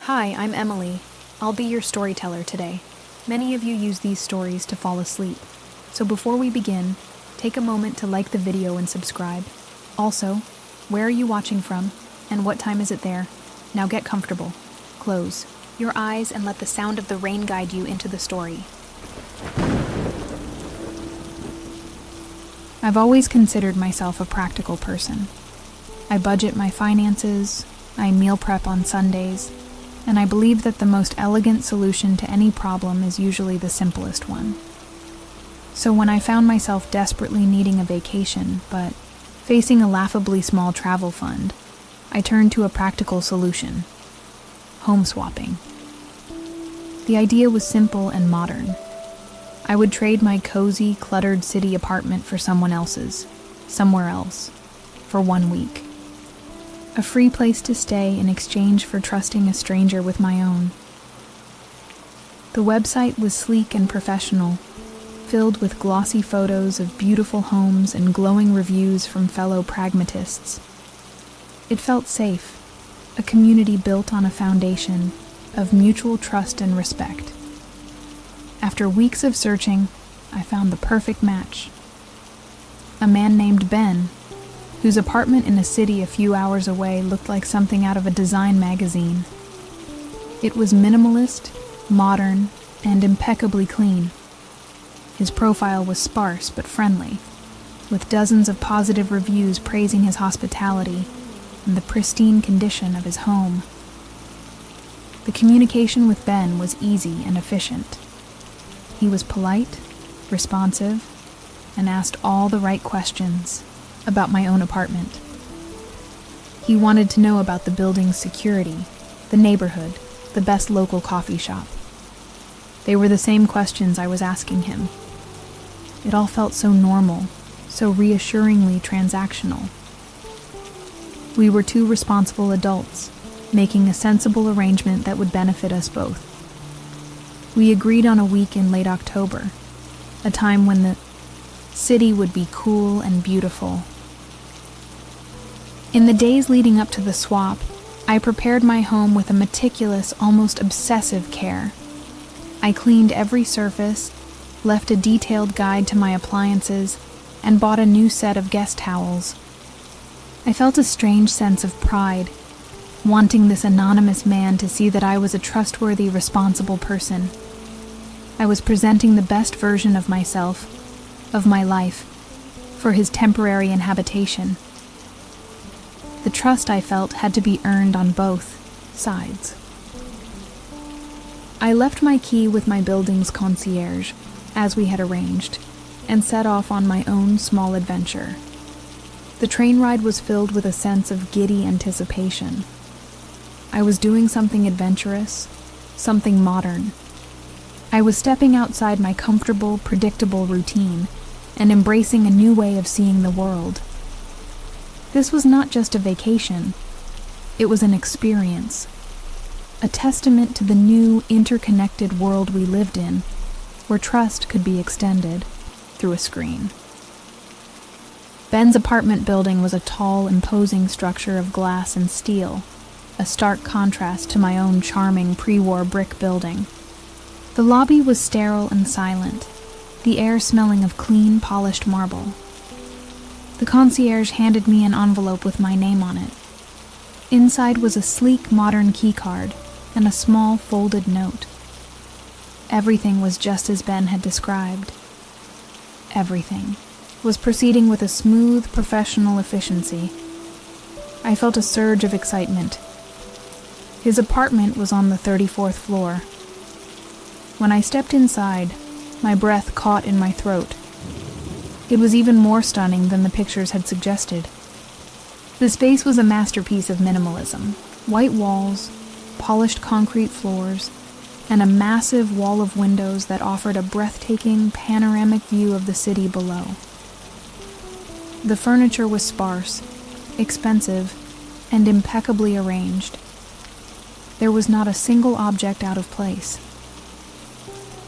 Hi, I'm Emily. I'll be your storyteller today. Many of you use these stories to fall asleep. So before we begin, take a moment to like the video and subscribe. Also, where are you watching from, and what time is it there? Now get comfortable. Close your eyes and let the sound of the rain guide you into the story. I've always considered myself a practical person. I budget my finances, I meal prep on Sundays, and I believe that the most elegant solution to any problem is usually the simplest one. So when I found myself desperately needing a vacation, but facing a laughably small travel fund, I turned to a practical solution: home swapping. The idea was simple and modern. I would trade my cozy, cluttered city apartment for someone else's, somewhere else, for 1 week. A free place to stay in exchange for trusting a stranger with my own. The website was sleek and professional, filled with glossy photos of beautiful homes and glowing reviews from fellow pragmatists. It felt safe, a community built on a foundation of mutual trust and respect. After weeks of searching, I found the perfect match. A man named Ben, whose apartment in a city a few hours away looked like something out of a design magazine. It was minimalist, modern, and impeccably clean. His profile was sparse but friendly, with dozens of positive reviews praising his hospitality and the pristine condition of his home. The communication with Ben was easy and efficient. He was polite, responsive, and asked all the right questions about my own apartment. He wanted to know about the building's security, the neighborhood, the best local coffee shop. They were the same questions I was asking him. It all felt so normal, so reassuringly transactional. We were two responsible adults, making a sensible arrangement that would benefit us both. We agreed on a week in late October, a time when the city would be cool and beautiful. In the days leading up to the swap, I prepared my home with a meticulous, almost obsessive care. I cleaned every surface, left a detailed guide to my appliances, and bought a new set of guest towels. I felt a strange sense of pride, wanting this anonymous man to see that I was a trustworthy, responsible person. I was presenting the best version of myself, of my life, for his temporary inhabitation. The trust I felt had to be earned on both sides. I left my key with my building's concierge, as we had arranged, and set off on my own small adventure. The train ride was filled with a sense of giddy anticipation. I was doing something adventurous, something modern. I was stepping outside my comfortable, predictable routine and embracing a new way of seeing the world. This was not just a vacation. It was an experience, a testament to the new, interconnected world we lived in, where trust could be extended through a screen. Ben's apartment building was a tall, imposing structure of glass and steel, a stark contrast to my own charming pre-war brick building. The lobby was sterile and silent, the air smelling of clean, polished marble. The concierge handed me an envelope with my name on it. Inside was a sleek, modern keycard and a small, folded note. Everything was just as Ben had described. Everything was proceeding with a smooth, professional efficiency. I felt a surge of excitement. His apartment was on the 34th floor. When I stepped inside, my breath caught in my throat. It was even more stunning than the pictures had suggested. The space was a masterpiece of minimalism. White walls, polished concrete floors, and a massive wall of windows that offered a breathtaking, panoramic view of the city below. The furniture was sparse, expensive, and impeccably arranged. There was not a single object out of place.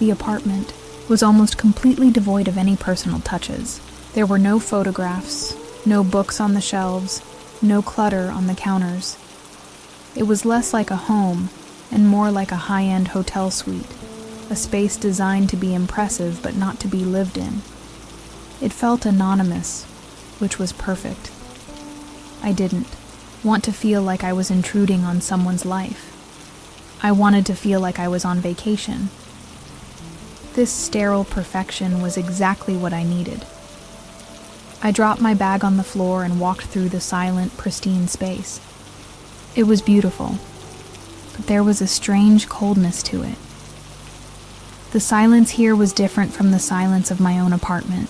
The apartment was almost completely devoid of any personal touches. There were no photographs, no books on the shelves, no clutter on the counters. It was less like a home and more like a high-end hotel suite, a space designed to be impressive but not to be lived in. It felt anonymous, which was perfect. I didn't want to feel like I was intruding on someone's life. I wanted to feel like I was on vacation. This sterile perfection was exactly what I needed. I dropped my bag on the floor and walked through the silent, pristine space. It was beautiful, but there was a strange coldness to it. The silence here was different from the silence of my own apartment.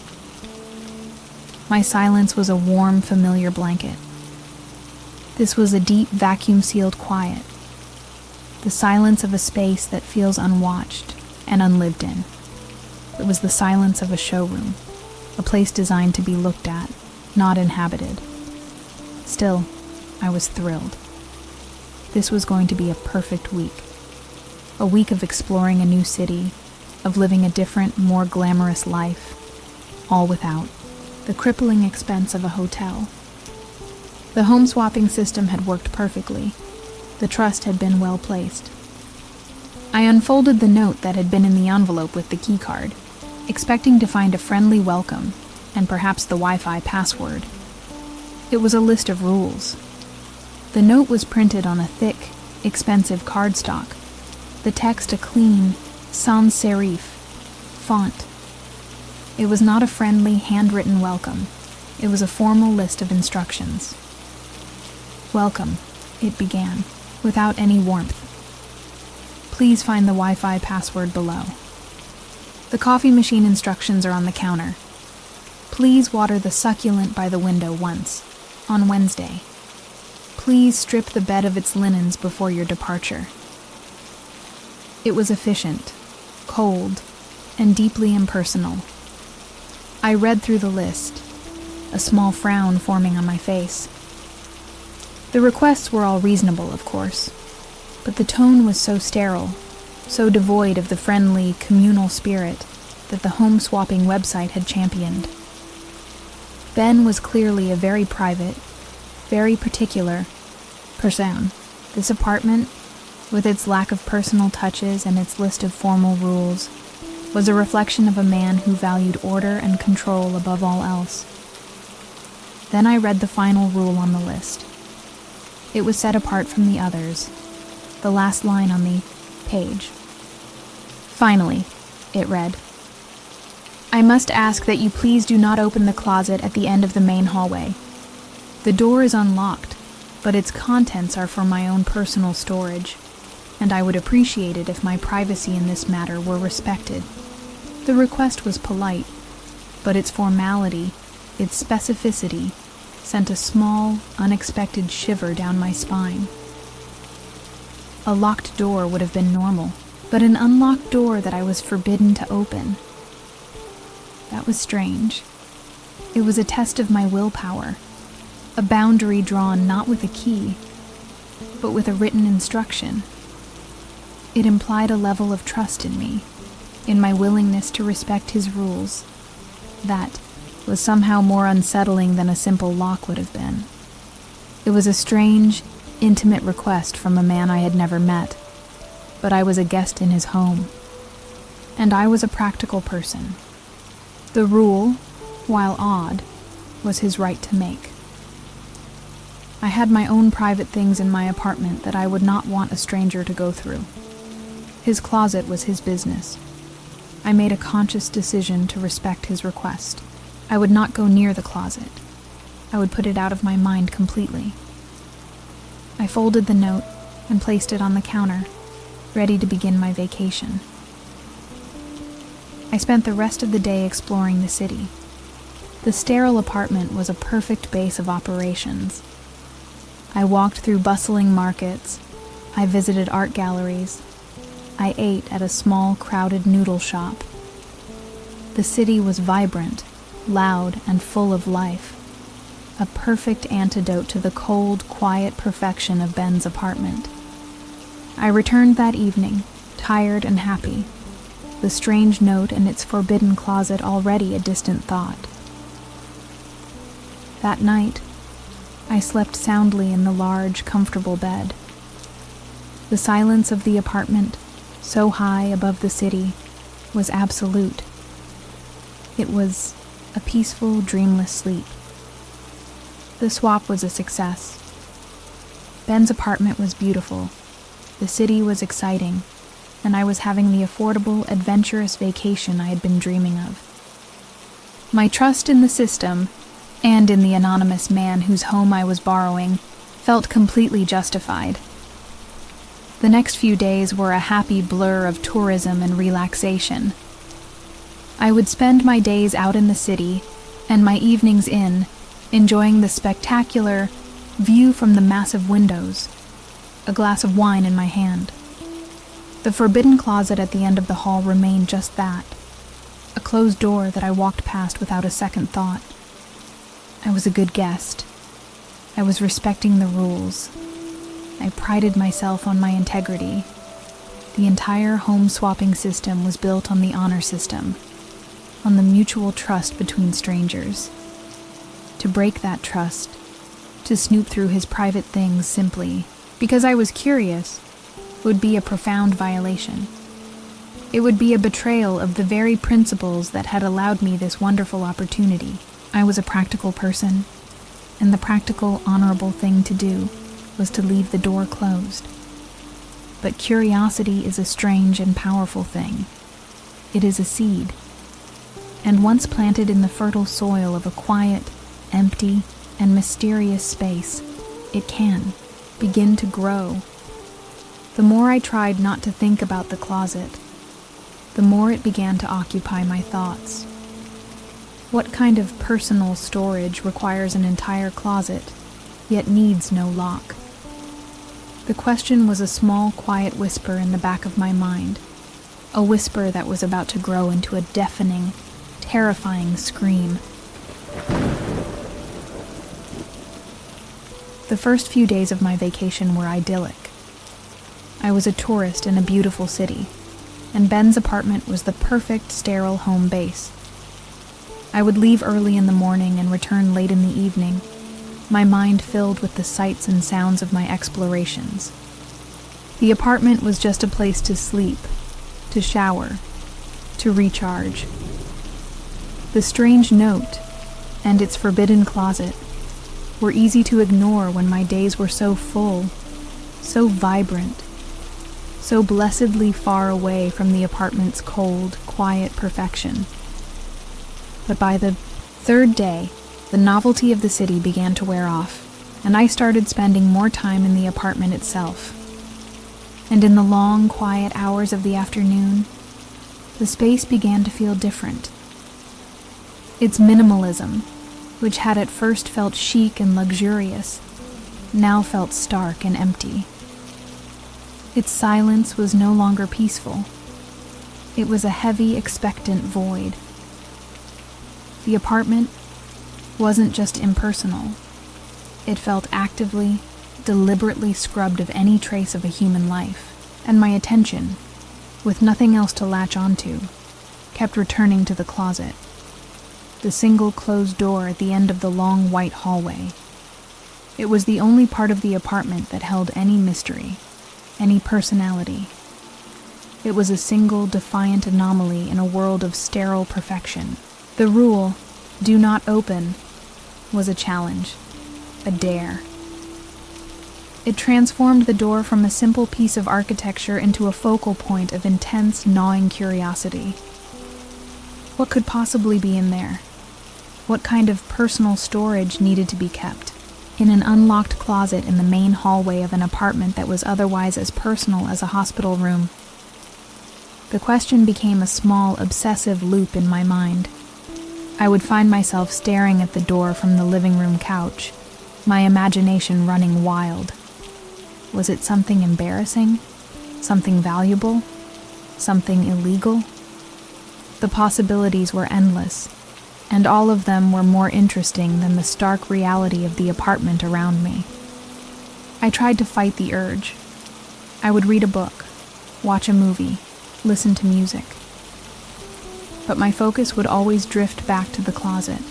My silence was a warm, familiar blanket. This was a deep, vacuum-sealed quiet. The silence of a space that feels unwatched and unlived in. It was the silence of a showroom, a place designed to be looked at, not inhabited. Still, I was thrilled. This was going to be a perfect week. A week of exploring a new city, of living a different, more glamorous life, all without the crippling expense of a hotel. The home swapping system had worked perfectly. The trust had been well placed. I unfolded the note that had been in the envelope with the keycard, expecting to find a friendly welcome and perhaps the Wi-Fi password. It was a list of rules. The note was printed on a thick, expensive cardstock, the text a clean, sans serif font. It was not a friendly, handwritten welcome. It was a formal list of instructions. Welcome, it began, without any warmth. Please find the Wi-Fi password below. The coffee machine instructions are on the counter. Please water the succulent by the window once, on Wednesday. Please strip the bed of its linens before your departure. It was efficient, cold, and deeply impersonal. I read through the list, a small frown forming on my face. The requests were all reasonable, of course, but the tone was so sterile, so devoid of the friendly, communal spirit that the home-swapping website had championed. Ben was clearly a very private, very particular person. This apartment, with its lack of personal touches and its list of formal rules, was a reflection of a man who valued order and control above all else. Then I read the final rule on the list. It was set apart from the others, the last line on the page. Finally, it read, I must ask that you please do not open the closet at the end of the main hallway. The door is unlocked, but its contents are for my own personal storage, and I would appreciate it if my privacy in this matter were respected. The request was polite, but its formality, its specificity, sent a small, unexpected shiver down my spine. A locked door would have been normal, but an unlocked door that I was forbidden to open. That was strange. It was a test of my willpower, a boundary drawn not with a key, but with a written instruction. It implied a level of trust in me, in my willingness to respect his rules, that was somehow more unsettling than a simple lock would have been. It was a strange, intimate request from a man I had never met, but I was a guest in his home, and I was a practical person. The rule, while odd, was his right to make. I had my own private things in my apartment that I would not want a stranger to go through. His closet was his business. I made a conscious decision to respect his request. I would not go near the closet. I would put it out of my mind completely. I folded the note and placed it on the counter, ready to begin my vacation. I spent the rest of the day exploring the city. The sterile apartment was a perfect base of operations. I walked through bustling markets. I visited art galleries. I ate at a small, crowded noodle shop. The city was vibrant, loud, and full of life, a perfect antidote to the cold, quiet perfection of Ben's apartment. I returned that evening, tired and happy, the strange note and its forbidden closet already a distant thought. That night, I slept soundly in the large, comfortable bed. The silence of the apartment, so high above the city, was absolute. It was a peaceful, dreamless sleep. The swap was a success. Ben's apartment was beautiful, the city was exciting, and I was having the affordable, adventurous vacation I had been dreaming of. My trust in the system, and in the anonymous man whose home I was borrowing, felt completely justified. The next few days were a happy blur of tourism and relaxation. I would spend my days out in the city, and my evenings in, enjoying the spectacular view from the massive windows, a glass of wine in my hand. The forbidden closet at the end of the hall remained just that, a closed door that I walked past without a second thought. I was a good guest. I was respecting the rules. I prided myself on my integrity. The entire home-swapping system was built on the honor system, on the mutual trust between strangers. To break that trust, to snoop through his private things simply because I was curious, would be a profound violation. It would be a betrayal of the very principles that had allowed me this wonderful opportunity. I was a practical person, and the practical, honorable thing to do was to leave the door closed. But curiosity is a strange and powerful thing. It is a seed, and once planted in the fertile soil of a quiet, empty, and mysterious space, it can begin to grow. The more I tried not to think about the closet, the more it began to occupy my thoughts. What kind of personal storage requires an entire closet, yet needs no lock? The question was a small, quiet whisper in the back of my mind, a whisper that was about to grow into a deafening, terrifying scream. The first few days of my vacation were idyllic. I was a tourist in a beautiful city, and Ben's apartment was the perfect sterile home base. I would leave early in the morning and return late in the evening, my mind filled with the sights and sounds of my explorations. The apartment was just a place to sleep, to shower, to recharge. The strange note and its forbidden closet were easy to ignore when my days were so full, so vibrant, so blessedly far away from the apartment's cold, quiet perfection. But by the third day, the novelty of the city began to wear off, and I started spending more time in the apartment itself. And in the long, quiet hours of the afternoon, the space began to feel different. Its minimalism, which had at first felt chic and luxurious, now felt stark and empty. Its silence was no longer peaceful. It was a heavy, expectant void. The apartment wasn't just impersonal. It felt actively, deliberately scrubbed of any trace of a human life, and my attention, with nothing else to latch onto, kept returning to the closet, the single closed door at the end of the long white hallway. It was the only part of the apartment that held any mystery, any personality. It was a single, defiant anomaly in a world of sterile perfection. The rule, "Do not open," was a challenge, a dare. It transformed the door from a simple piece of architecture into a focal point of intense, gnawing curiosity. What could possibly be in there? What kind of personal storage needed to be kept in an unlocked closet in the main hallway of an apartment that was otherwise as personal as a hospital room? The question became a small, obsessive loop in my mind. I would find myself staring at the door from the living room couch, my imagination running wild. Was it something embarrassing? Something valuable? Something illegal? The possibilities were endless, and all of them were more interesting than the stark reality of the apartment around me. I tried to fight the urge. I would read a book, watch a movie, listen to music. But my focus would always drift back to the closet.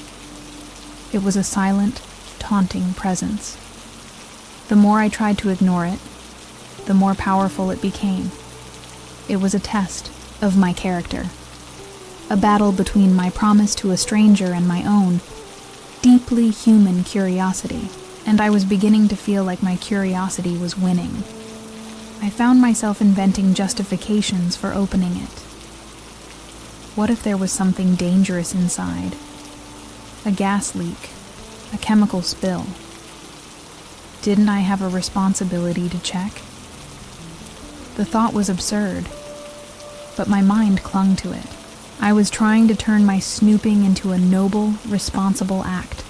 It was a silent, taunting presence. The more I tried to ignore it, the more powerful it became. It was a test of my character, a battle between my promise to a stranger and my own deeply human curiosity, and I was beginning to feel like my curiosity was winning. I found myself inventing justifications for opening it. What if there was something dangerous inside? A gas leak, a chemical spill. Didn't I have a responsibility to check? The thought was absurd, but my mind clung to it. I was trying to turn my snooping into a noble, responsible act.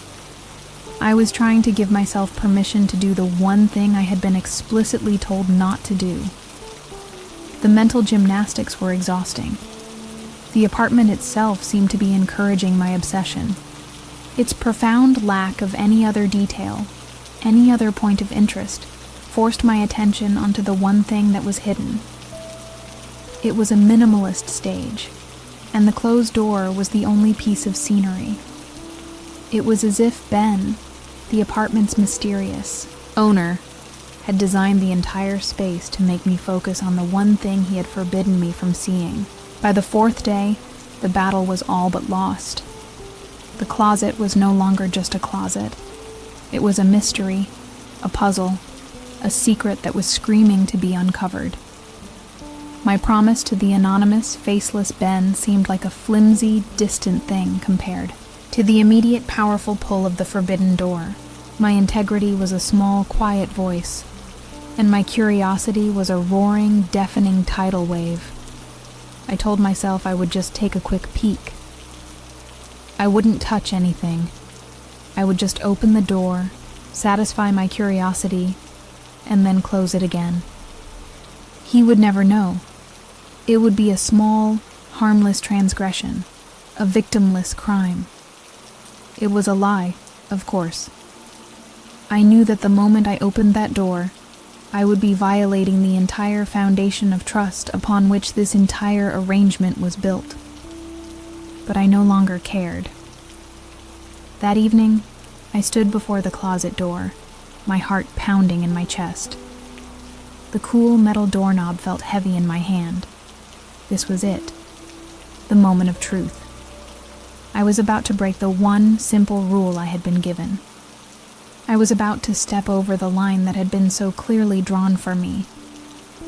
I was trying to give myself permission to do the one thing I had been explicitly told not to do. The mental gymnastics were exhausting. The apartment itself seemed to be encouraging my obsession. Its profound lack of any other detail, any other point of interest, forced my attention onto the one thing that was hidden. It was a minimalist stage, and the closed door was the only piece of scenery. It was as if Ben, the apartment's mysterious owner, had designed the entire space to make me focus on the one thing he had forbidden me from seeing. By the fourth day, the battle was all but lost. The closet was no longer just a closet. It was a mystery, a puzzle, a secret that was screaming to be uncovered. My promise to the anonymous, faceless Ben seemed like a flimsy, distant thing compared to the immediate, powerful pull of the forbidden door. My integrity was a small, quiet voice, and my curiosity was a roaring, deafening tidal wave. I told myself I would just take a quick peek. I wouldn't touch anything. I would just open the door, satisfy my curiosity, and then close it again. He would never know. It would be a small, harmless transgression, a victimless crime. It was a lie, of course. I knew that the moment I opened that door, I would be violating the entire foundation of trust upon which this entire arrangement was built. But I no longer cared. That evening, I stood before the closet door, my heart pounding in my chest. The cool metal doorknob felt heavy in my hand. This was it, the moment of truth. I was about to break the one simple rule I had been given. I was about to step over the line that had been so clearly drawn for me.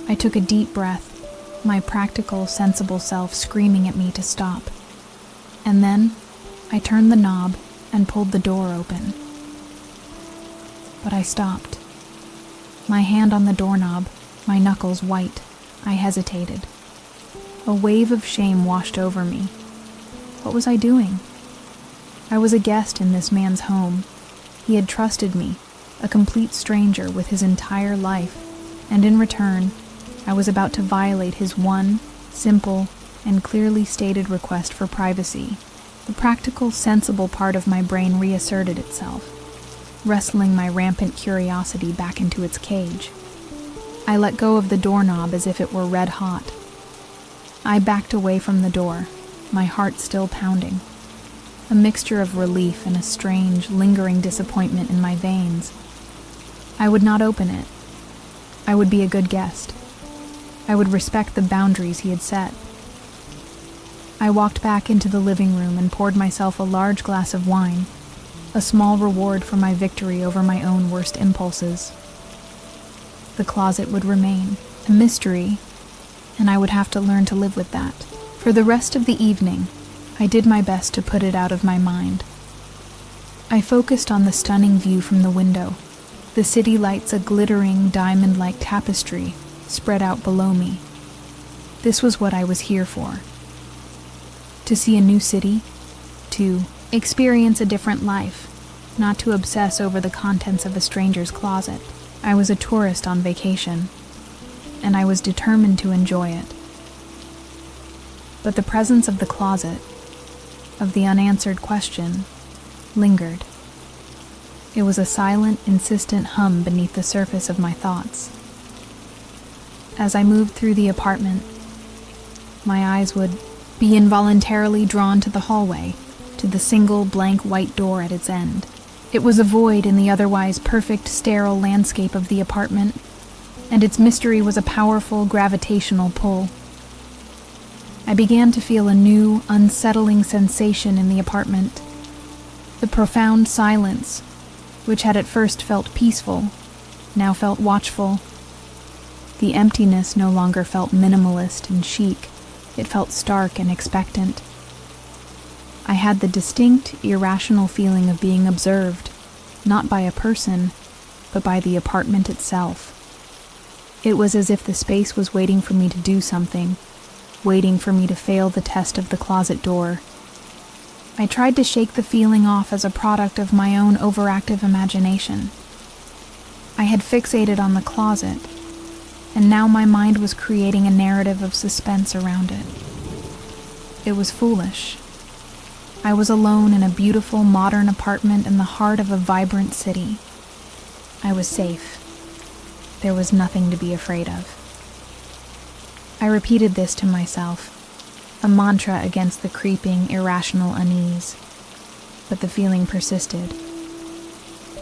I took a deep breath, my practical, sensible self screaming at me to stop. And then, I turned the knob and pulled the door open. But I stopped. My hand on the doorknob, my knuckles white, I hesitated. A wave of shame washed over me. What was I doing? I was a guest in this man's home. He had trusted me, a complete stranger with his entire life, and in return, I was about to violate his one, simple, and clearly stated request for privacy. The practical, sensible part of my brain reasserted itself, wrestling my rampant curiosity back into its cage. I let go of the doorknob as if it were red hot. I backed away from the door, my heart still pounding, a mixture of relief and a strange, lingering disappointment in my veins. I would not open it. I would be a good guest. I would respect the boundaries he had set. I walked back into the living room and poured myself a large glass of wine, a small reward for my victory over my own worst impulses. The closet would remain a mystery, and I would have to learn to live with that. For the rest of the evening, I did my best to put it out of my mind. I focused on the stunning view from the window, the city lights a glittering, diamond-like tapestry spread out below me. This was what I was here for. To see a new city, to experience a different life, not to obsess over the contents of a stranger's closet. I was a tourist on vacation, and I was determined to enjoy it. But the presence of the closet, of the unanswered question, lingered. It was a silent, insistent hum beneath the surface of my thoughts. As I moved through the apartment, my eyes would be involuntarily drawn to the hallway, to the single blank white door at its end. It was a void in the otherwise perfect, sterile landscape of the apartment, and its mystery was a powerful gravitational pull. I began to feel a new, unsettling sensation in the apartment. The profound silence, which had at first felt peaceful, now felt watchful. The emptiness no longer felt minimalist and chic. It felt stark and expectant. I had the distinct, irrational feeling of being observed, not by a person, but by the apartment itself. It was as if the space was waiting for me to do something, waiting for me to fail the test of the closet door. I tried to shake the feeling off as a product of my own overactive imagination. I had fixated on the closet, and now my mind was creating a narrative of suspense around it. It was foolish. I was alone in a beautiful modern apartment in the heart of a vibrant city. I was safe. There was nothing to be afraid of. I repeated this to myself, a mantra against the creeping, irrational unease. But the feeling persisted.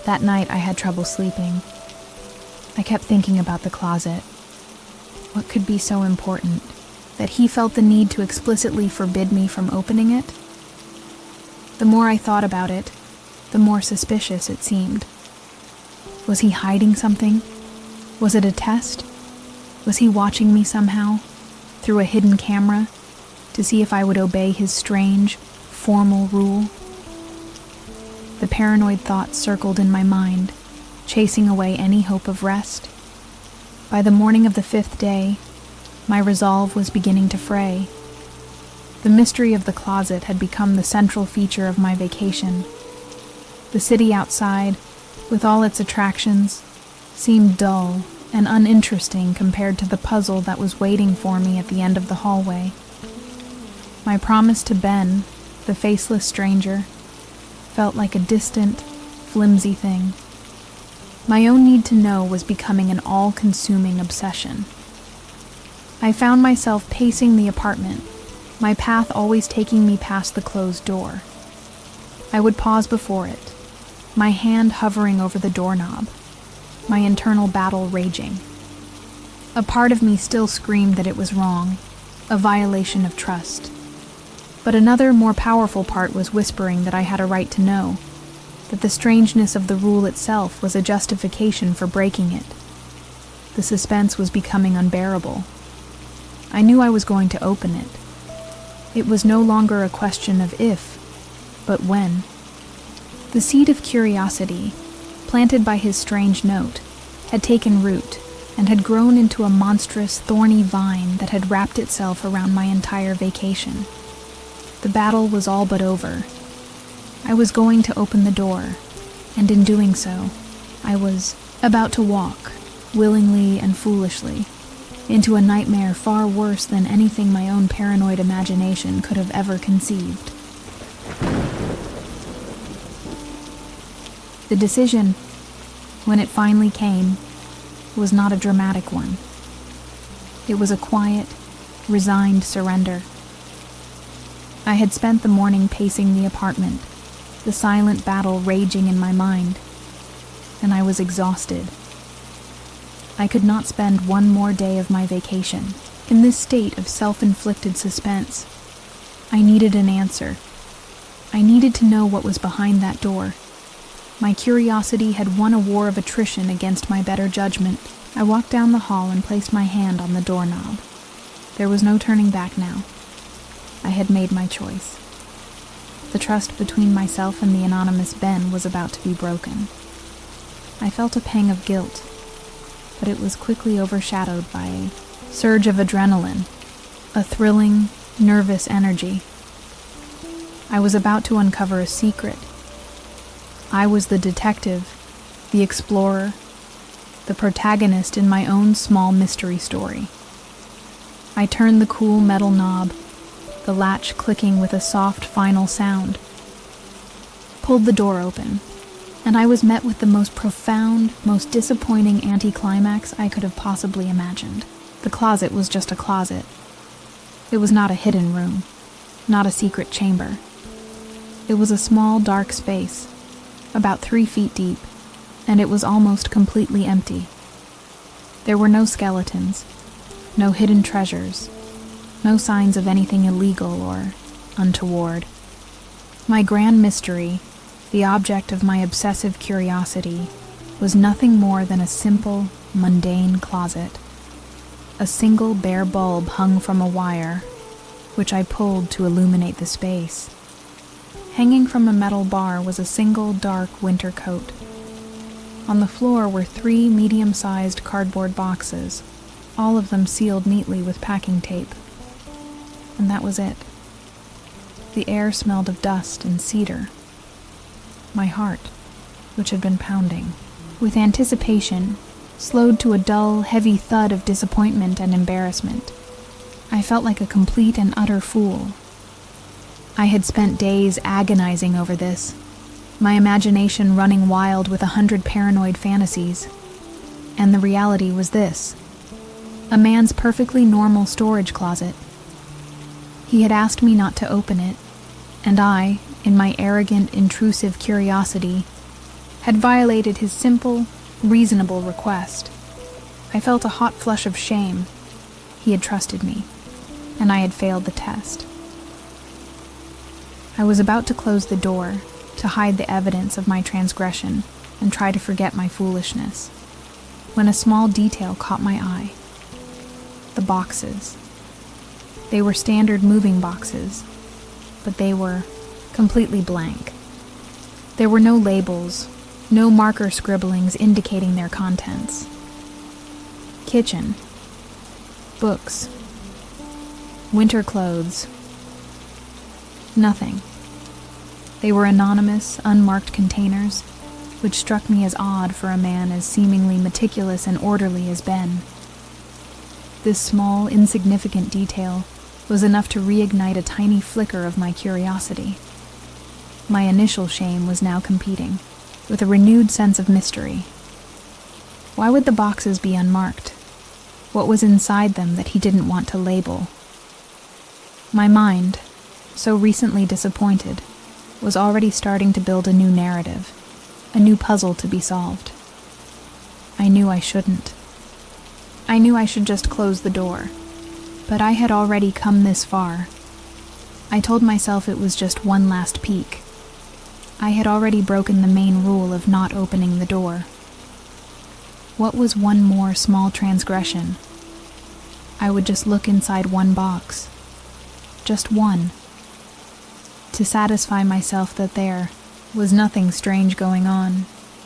That night I had trouble sleeping. I kept thinking about the closet. What could be so important that he felt the need to explicitly forbid me from opening it? The more I thought about it, the more suspicious it seemed. Was he hiding something? Was it a test? Was he watching me somehow, through a hidden camera, to see if I would obey his strange, formal rule? The paranoid thoughts circled in my mind, chasing away any hope of rest. By the morning of the 5th day, my resolve was beginning to fray. The mystery of the closet had become the central feature of my vacation. The city outside, with all its attractions, seemed dull and uninteresting compared to the puzzle that was waiting for me at the end of the hallway. My promise to Ben, the faceless stranger, felt like a distant, flimsy thing. My own need to know was becoming an all-consuming obsession. I found myself pacing the apartment, my path always taking me past the closed door. I would pause before it, my hand hovering over the doorknob, my internal battle raging. A part of me still screamed that it was wrong, a violation of trust. But another, more powerful part was whispering that I had a right to know, that the strangeness of the rule itself was a justification for breaking it. The suspense was becoming unbearable. I knew I was going to open it. It was no longer a question of if, but when. The seed of curiosity, planted by his strange note, had taken root and had grown into a monstrous, thorny vine that had wrapped itself around my entire vacation. The battle was all but over. I was going to open the door, and in doing so, I was about to walk, willingly and foolishly, into a nightmare far worse than anything my own paranoid imagination could have ever conceived. The decision, when it finally came, was not a dramatic one. It was a quiet, resigned surrender. I had spent the morning pacing the apartment, the silent battle raging in my mind, and I was exhausted. I could not spend one more day of my vacation in this state of self-inflicted suspense. I needed an answer. I needed to know what was behind that door. My curiosity had won a war of attrition against my better judgment. I walked down the hall and placed my hand on the doorknob. There was no turning back now. I had made my choice. The trust between myself and the anonymous Ben was about to be broken. I felt a pang of guilt, but it was quickly overshadowed by a surge of adrenaline, a thrilling, nervous energy. I was about to uncover a secret. I was the detective, the explorer, the protagonist in my own small mystery story. I turned the cool metal knob, the latch clicking with a soft final sound, pulled the door open, and I was met with the most profound, most disappointing anticlimax I could have possibly imagined. The closet was just a closet. It was not a hidden room, not a secret chamber. It was a small, dark space, about 3 feet deep, and it was almost completely empty. There were no skeletons, no hidden treasures, no signs of anything illegal or untoward. My grand mystery, the object of my obsessive curiosity, was nothing more than a simple, mundane closet. A single bare bulb hung from a wire, which I pulled to illuminate the space. Hanging from a metal bar was a single dark winter coat. On the floor were 3 medium-sized cardboard boxes, all of them sealed neatly with packing tape. And that was it. The air smelled of dust and cedar. My heart, which had been pounding with anticipation, slowed to a dull, heavy thud of disappointment and embarrassment. I felt like a complete and utter fool. I had spent days agonizing over this, my imagination running wild with 100 paranoid fantasies. And the reality was this: a man's perfectly normal storage closet. He had asked me not to open it, and I, in my arrogant, intrusive curiosity, had violated his simple, reasonable request. I felt a hot flush of shame. He had trusted me, and I had failed the test. I was about to close the door, to hide the evidence of my transgression and try to forget my foolishness, when a small detail caught my eye. The boxes. They were standard moving boxes, but they were completely blank. There were no labels, no marker scribblings indicating their contents. Kitchen. Books. Winter clothes. Nothing. They were anonymous, unmarked containers, which struck me as odd for a man as seemingly meticulous and orderly as Ben. This small, insignificant detail was enough to reignite a tiny flicker of my curiosity. My initial shame was now competing with a renewed sense of mystery. Why would the boxes be unmarked? What was inside them that he didn't want to label? My mind, so recently disappointed, was already starting to build a new narrative, a new puzzle to be solved. I knew I shouldn't. I knew I should just close the door, but I had already come this far. I told myself it was just one last peek. I had already broken the main rule of not opening the door. What was one more small transgression? I would just look inside one box. Just one. To satisfy myself that there was nothing strange going on,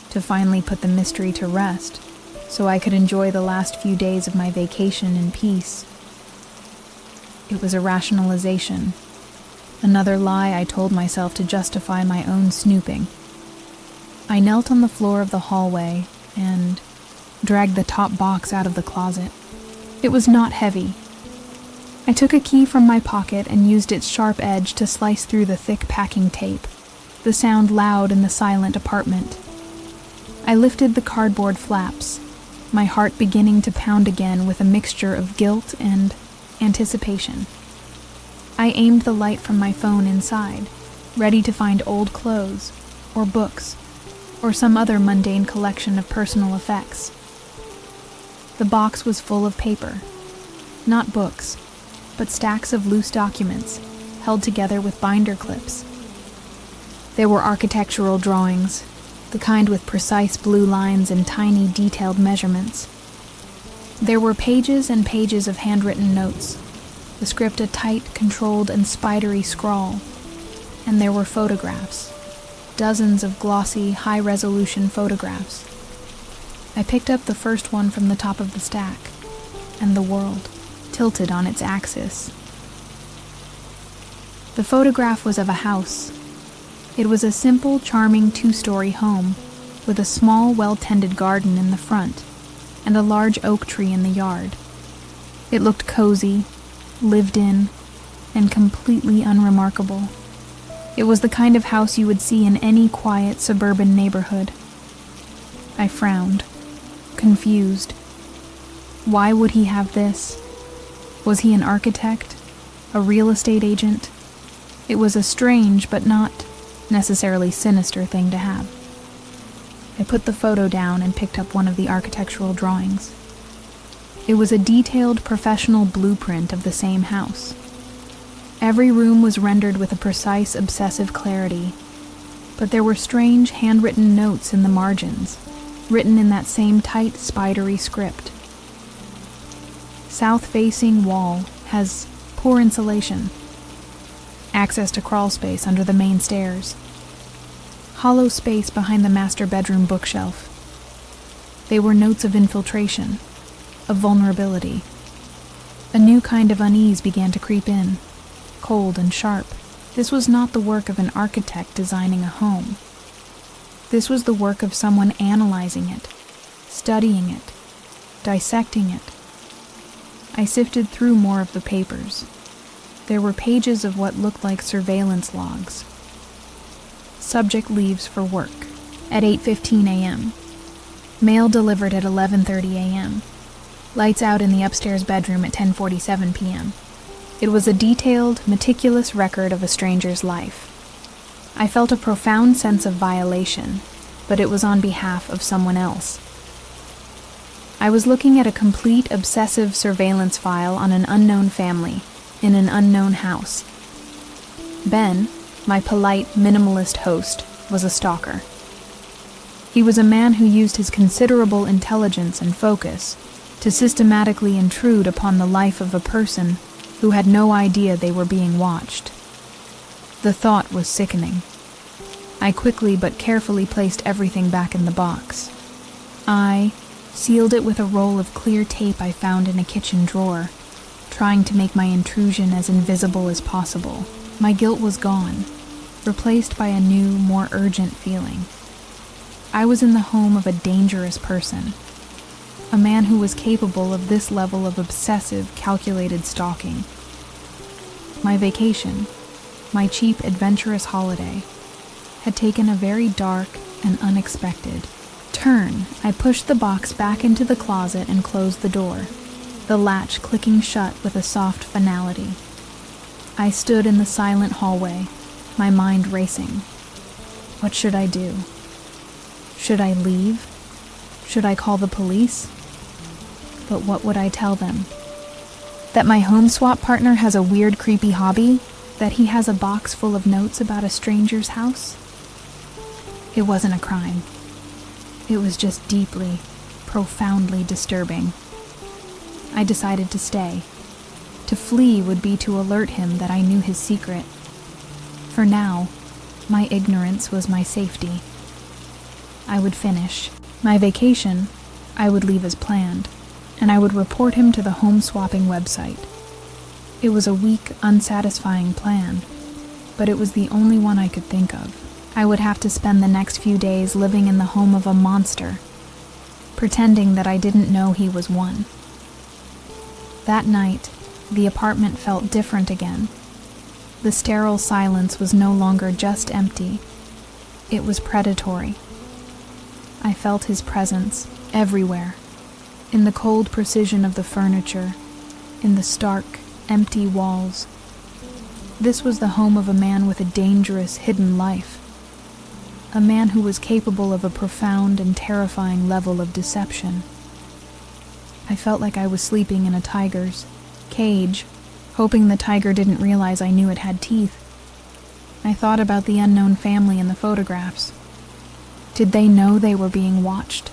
to finally put the mystery to rest, so I could enjoy the last few days of my vacation in peace. It was a rationalization, another lie I told myself to justify my own snooping. I knelt on the floor of the hallway and dragged the top box out of the closet. It was not heavy. I took a key from my pocket and used its sharp edge to slice through the thick packing tape, the sound loud in the silent apartment. I lifted the cardboard flaps, my heart beginning to pound again with a mixture of guilt and anticipation. I aimed the light from my phone inside, ready to find old clothes, or books, or some other mundane collection of personal effects. The box was full of paper, not books, but stacks of loose documents, held together with binder clips. There were architectural drawings, the kind with precise blue lines and tiny, detailed measurements. There were pages and pages of handwritten notes, the script a tight, controlled, and spidery scrawl. And there were photographs, dozens of glossy, high-resolution photographs. I picked up the first one from the top of the stack, and the world, tilted on its axis. The photograph was of a house. It was a simple, charming 2-story home, with a small, well-tended garden in the front, and a large oak tree in the yard. It looked cozy, lived in, and completely unremarkable. It was the kind of house you would see in any quiet suburban neighborhood. I frowned, confused. Why would he have this? Was he an architect? A real estate agent? It was a strange but not necessarily sinister thing to have. I put the photo down and picked up one of the architectural drawings. It was a detailed professional blueprint of the same house. Every room was rendered with a precise, obsessive clarity, but there were strange handwritten notes in the margins, written in that same tight, spidery script. South-facing wall has poor insulation. Access to crawl space under the main stairs. Hollow space behind the master bedroom bookshelf. They were notes of infiltration, of vulnerability. A new kind of unease began to creep in, cold and sharp. This was not the work of an architect designing a home. This was the work of someone analyzing it, studying it, dissecting it. I sifted through more of the papers. There were pages of what looked like surveillance logs. Subject leaves for work at 8:15 a.m. Mail delivered at 11:30 a.m. Lights out in the upstairs bedroom at 10:47 p.m. It was a detailed, meticulous record of a stranger's life. I felt a profound sense of violation, but it was on behalf of someone else. I was looking at a complete, obsessive surveillance file on an unknown family, in an unknown house. Ben, my polite, minimalist host, was a stalker. He was a man who used his considerable intelligence and focus to systematically intrude upon the life of a person who had no idea they were being watched. The thought was sickening. I quickly but carefully placed everything back in the box. I sealed it with a roll of clear tape I found in a kitchen drawer, trying to make my intrusion as invisible as possible. My guilt was gone, replaced by a new, more urgent feeling. I was in the home of a dangerous person, a man who was capable of this level of obsessive, calculated stalking. My vacation, my cheap, adventurous holiday, had taken a very dark and unexpected turn. I pushed the box back into the closet and closed the door, the latch clicking shut with a soft finality. I stood in the silent hallway, my mind racing. What should I do? Should I leave? Should I call the police? But what would I tell them? That my home swap partner has a weird, creepy hobby? That he has a box full of notes about a stranger's house? It wasn't a crime. It was just deeply, profoundly disturbing. I decided to stay. To flee would be to alert him that I knew his secret. For now, my ignorance was my safety. I would finish. My vacation, I would leave as planned, and I would report him to the home swapping website. It was a weak, unsatisfying plan, but it was the only one I could think of. I would have to spend the next few days living in the home of a monster, pretending that I didn't know he was one. That night, the apartment felt different again. The sterile silence was no longer just empty. It was predatory. I felt his presence everywhere, in the cold precision of the furniture, in the stark, empty walls. This was the home of a man with a dangerous, hidden life. A man who was capable of a profound and terrifying level of deception. I felt like I was sleeping in a tiger's cage, hoping the tiger didn't realize I knew it had teeth. I thought about the unknown family in the photographs. Did they know they were being watched?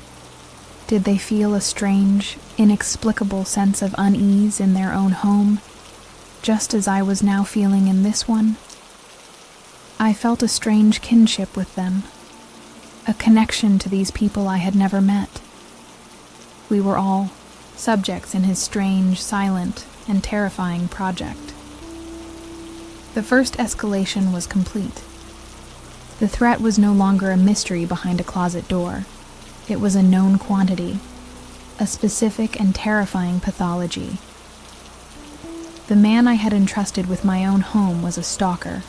Did they feel a strange, inexplicable sense of unease in their own home, just as I was now feeling in this one? I felt a strange kinship with them, a connection to these people I had never met. We were all subjects in his strange, silent, and terrifying project. The first escalation was complete. The threat was no longer a mystery behind a closet door. It was a known quantity, a specific and terrifying pathology. The man I had entrusted with my own home was a stalker,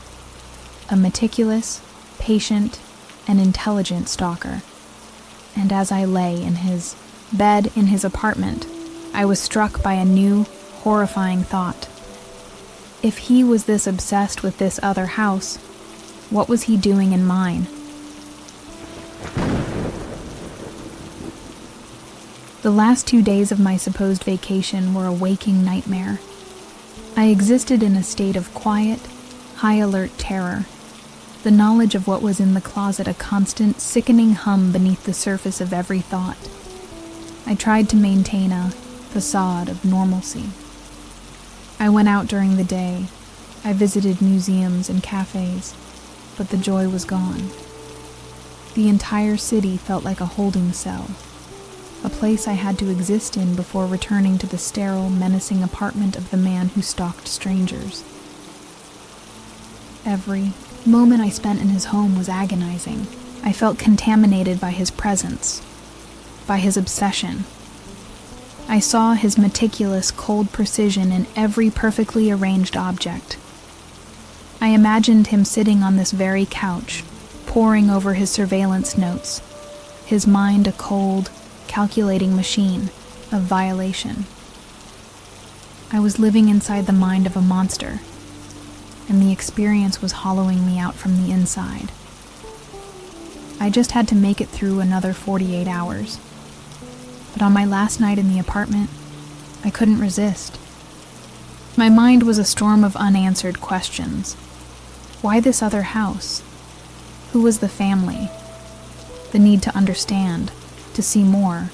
a meticulous, patient, and intelligent stalker. And as I lay in his bed in his apartment, I was struck by a new, horrifying thought. If he was this obsessed with this other house, what was he doing in mine? The The last 2 days of my supposed vacation were a waking nightmare. I existed in a state of quiet, high-alert terror, the knowledge of what was in the closet a constant, sickening hum beneath the surface of every thought. I tried to maintain a facade of normalcy. I went out during the day. I visited museums and cafes, but the joy was gone. The entire city felt like a holding cell, a place I had to exist in before returning to the sterile, menacing apartment of the man who stalked strangers. Every moment I spent in his home was agonizing. I felt contaminated by his presence, by his obsession. I saw his meticulous, cold precision in every perfectly arranged object. I imagined him sitting on this very couch, poring over his surveillance notes, his mind a cold, calculating machine of violation. I was living inside the mind of a monster, and the experience was hollowing me out from the inside. I just had to make it through another 48 hours. But on my last night in the apartment, I couldn't resist. My mind was a storm of unanswered questions. Why this other house? Who was the family? The need to understand, to see more,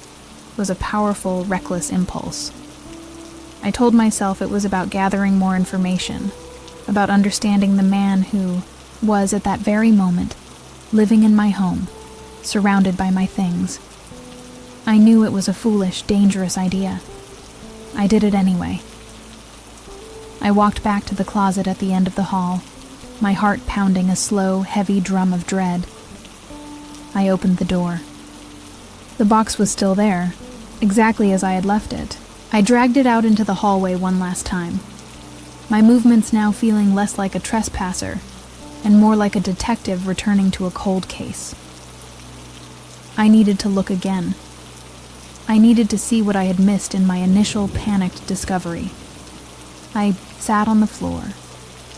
was a powerful, reckless impulse. I told myself it was about gathering more information, about understanding the man who was, at that very moment, living in my home, surrounded by my things. I knew it was a foolish, dangerous idea. I did it anyway. I walked back to the closet at the end of the hall, my heart pounding a slow, heavy drum of dread. I opened the door. The box was still there, exactly as I had left it. I dragged it out into the hallway one last time, my movements now feeling less like a trespasser and more like a detective returning to a cold case. I needed to look again. I needed to see what I had missed in my initial panicked discovery. I sat on the floor,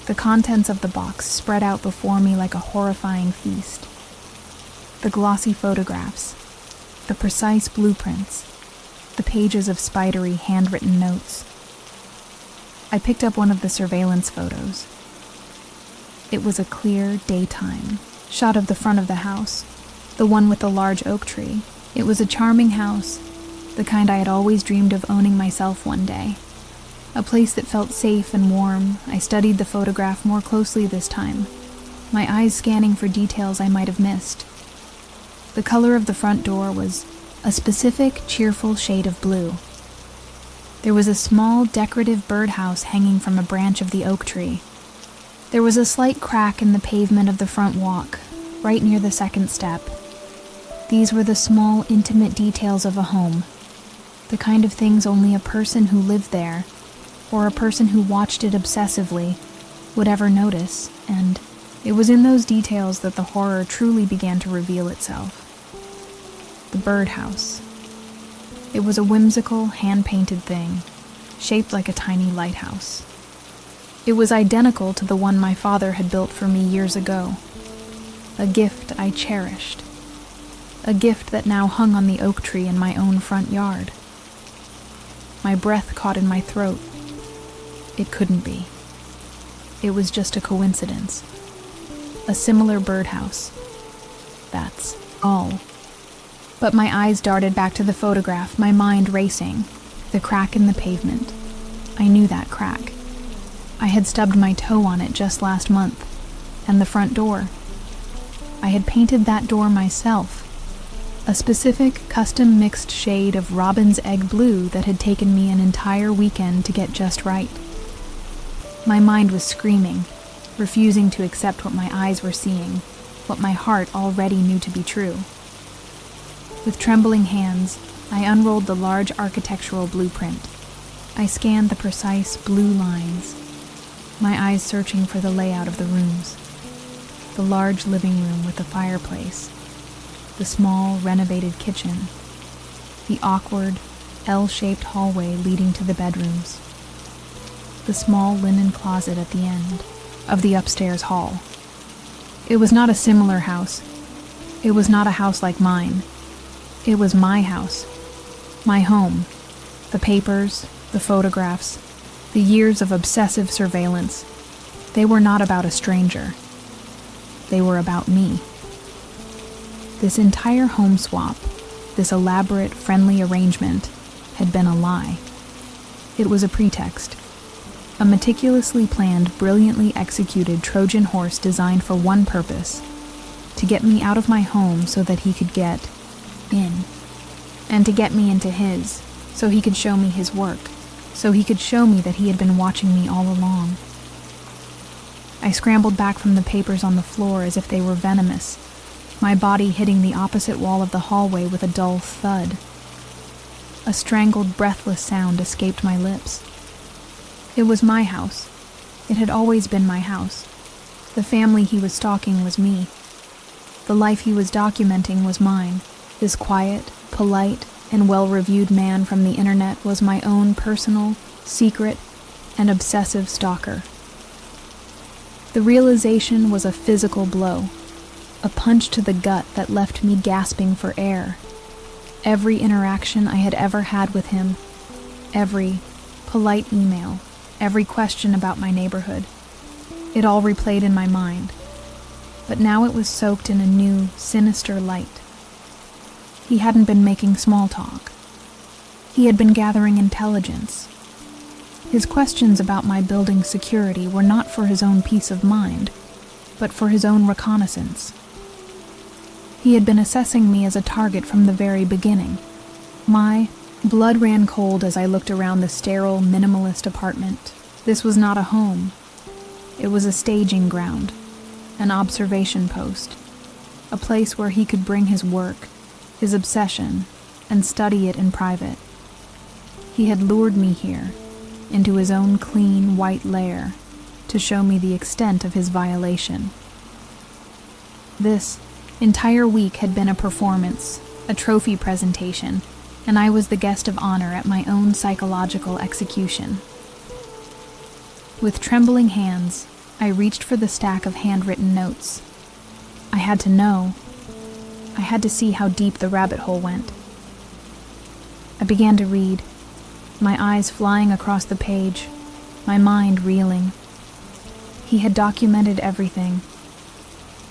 the contents of the box spread out before me like a horrifying feast. The glossy photographs, the precise blueprints, the pages of spidery handwritten notes. I picked up one of the surveillance photos. It was a clear daytime shot of the front of the house, the one with the large oak tree. It was a charming house, the kind I had always dreamed of owning myself one day. A place that felt safe and warm. I studied the photograph more closely this time, my eyes scanning for details I might have missed. The color of the front door was a specific, cheerful shade of blue. There was a small, decorative birdhouse hanging from a branch of the oak tree. There was a slight crack in the pavement of the front walk, right near the second step. These were the small, intimate details of a home, the kind of things only a person who lived there, or a person who watched it obsessively, would ever notice, and it was in those details that the horror truly began to reveal itself. The birdhouse. It was a whimsical, hand-painted thing, shaped like a tiny lighthouse. It was identical to the one my father had built for me years ago, a gift I cherished, a gift that now hung on the oak tree in my own front yard. My breath caught in my throat. It couldn't be. It was just a coincidence. A similar birdhouse. That's all. But my eyes darted back to the photograph, my mind racing. The crack in the pavement. I knew that crack. I had stubbed my toe on it just last month. And the front door. I had painted that door myself. A specific, custom mixed shade of robin's egg blue that had taken me an entire weekend to get just right. My mind was screaming, refusing to accept what my eyes were seeing, what my heart already knew to be true. With trembling hands, I unrolled the large architectural blueprint. I scanned the precise blue lines, my eyes searching for the layout of the rooms. The large living room with the fireplace, the small, renovated kitchen, the awkward, L-shaped hallway leading to the bedrooms, the small linen closet at the end of the upstairs hall. It was not a similar house. It was not a house like mine. It was my house, My home, the papers, the photographs, the years of obsessive surveillance, they were not about a stranger. They were about me. This entire home swap, this elaborate, friendly arrangement, had been a lie. It was a pretext. A meticulously planned, brilliantly executed Trojan horse designed for one purpose: to get me out of my home so that he could get in. And to get me into his, so he could show me his work, so he could show me that he had been watching me all along. I scrambled back from the papers on the floor as if they were venomous, my body hitting the opposite wall of the hallway with a dull thud. A strangled, breathless sound escaped my lips. It was my house. It had always been my house. The family he was stalking was me. The life he was documenting was mine. This quiet, polite, and well-reviewed man from the internet was my own personal, secret, and obsessive stalker. The realization was a physical blow, a punch to the gut that left me gasping for air. Every interaction I had ever had with him, every polite email, every question about my neighborhood, it all replayed in my mind. But now it was soaked in a new, sinister light. He hadn't been making small talk. He had been gathering intelligence. His questions about my building's security were not for his own peace of mind, but for his own reconnaissance. He had been assessing me as a target from the very beginning. My blood ran cold as I looked around the sterile, minimalist apartment. This was not a home. It was a staging ground, an observation post, a place where he could bring his work, his obsession, and study it in private. He had lured me here, into his own clean, white lair, to show me the extent of his violation. This entire week had been a performance, a trophy presentation, and I was the guest of honor at my own psychological execution. With trembling hands, I reached for the stack of handwritten notes. I had to know. I had to see how deep the rabbit hole went. I began to read, my eyes flying across the page, my mind reeling. He had documented everything.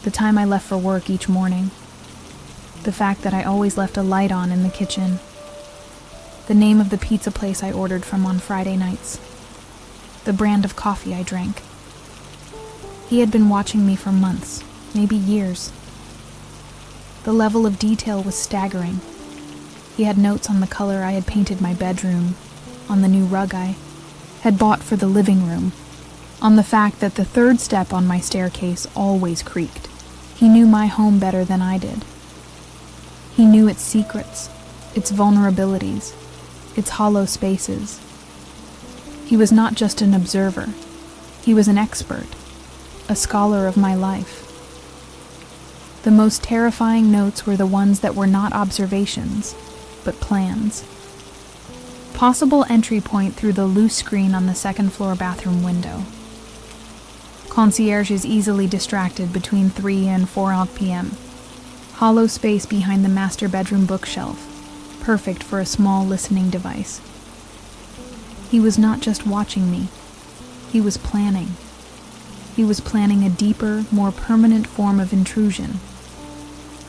The time I left for work each morning. The fact that I always left a light on in the kitchen. The name of the pizza place I ordered from on Friday nights. The brand of coffee I drank. He had been watching me for months, maybe years. The level of detail was staggering. He had notes on the color I had painted my bedroom, on the new rug I had bought for the living room, on the fact that the third step on my staircase always creaked. He knew my home better than I did. He knew its secrets, its vulnerabilities, its hollow spaces. He was not just an observer. He was an expert, a scholar of my life. The most terrifying notes were the ones that were not observations, but plans. Possible entry point through the loose screen on the second-floor bathroom window. Concierge is easily distracted between 3 and 4 p.m. Hollow space behind the master bedroom bookshelf, perfect for a small listening device. He was not just watching me. He was planning. He was planning a deeper, more permanent form of intrusion.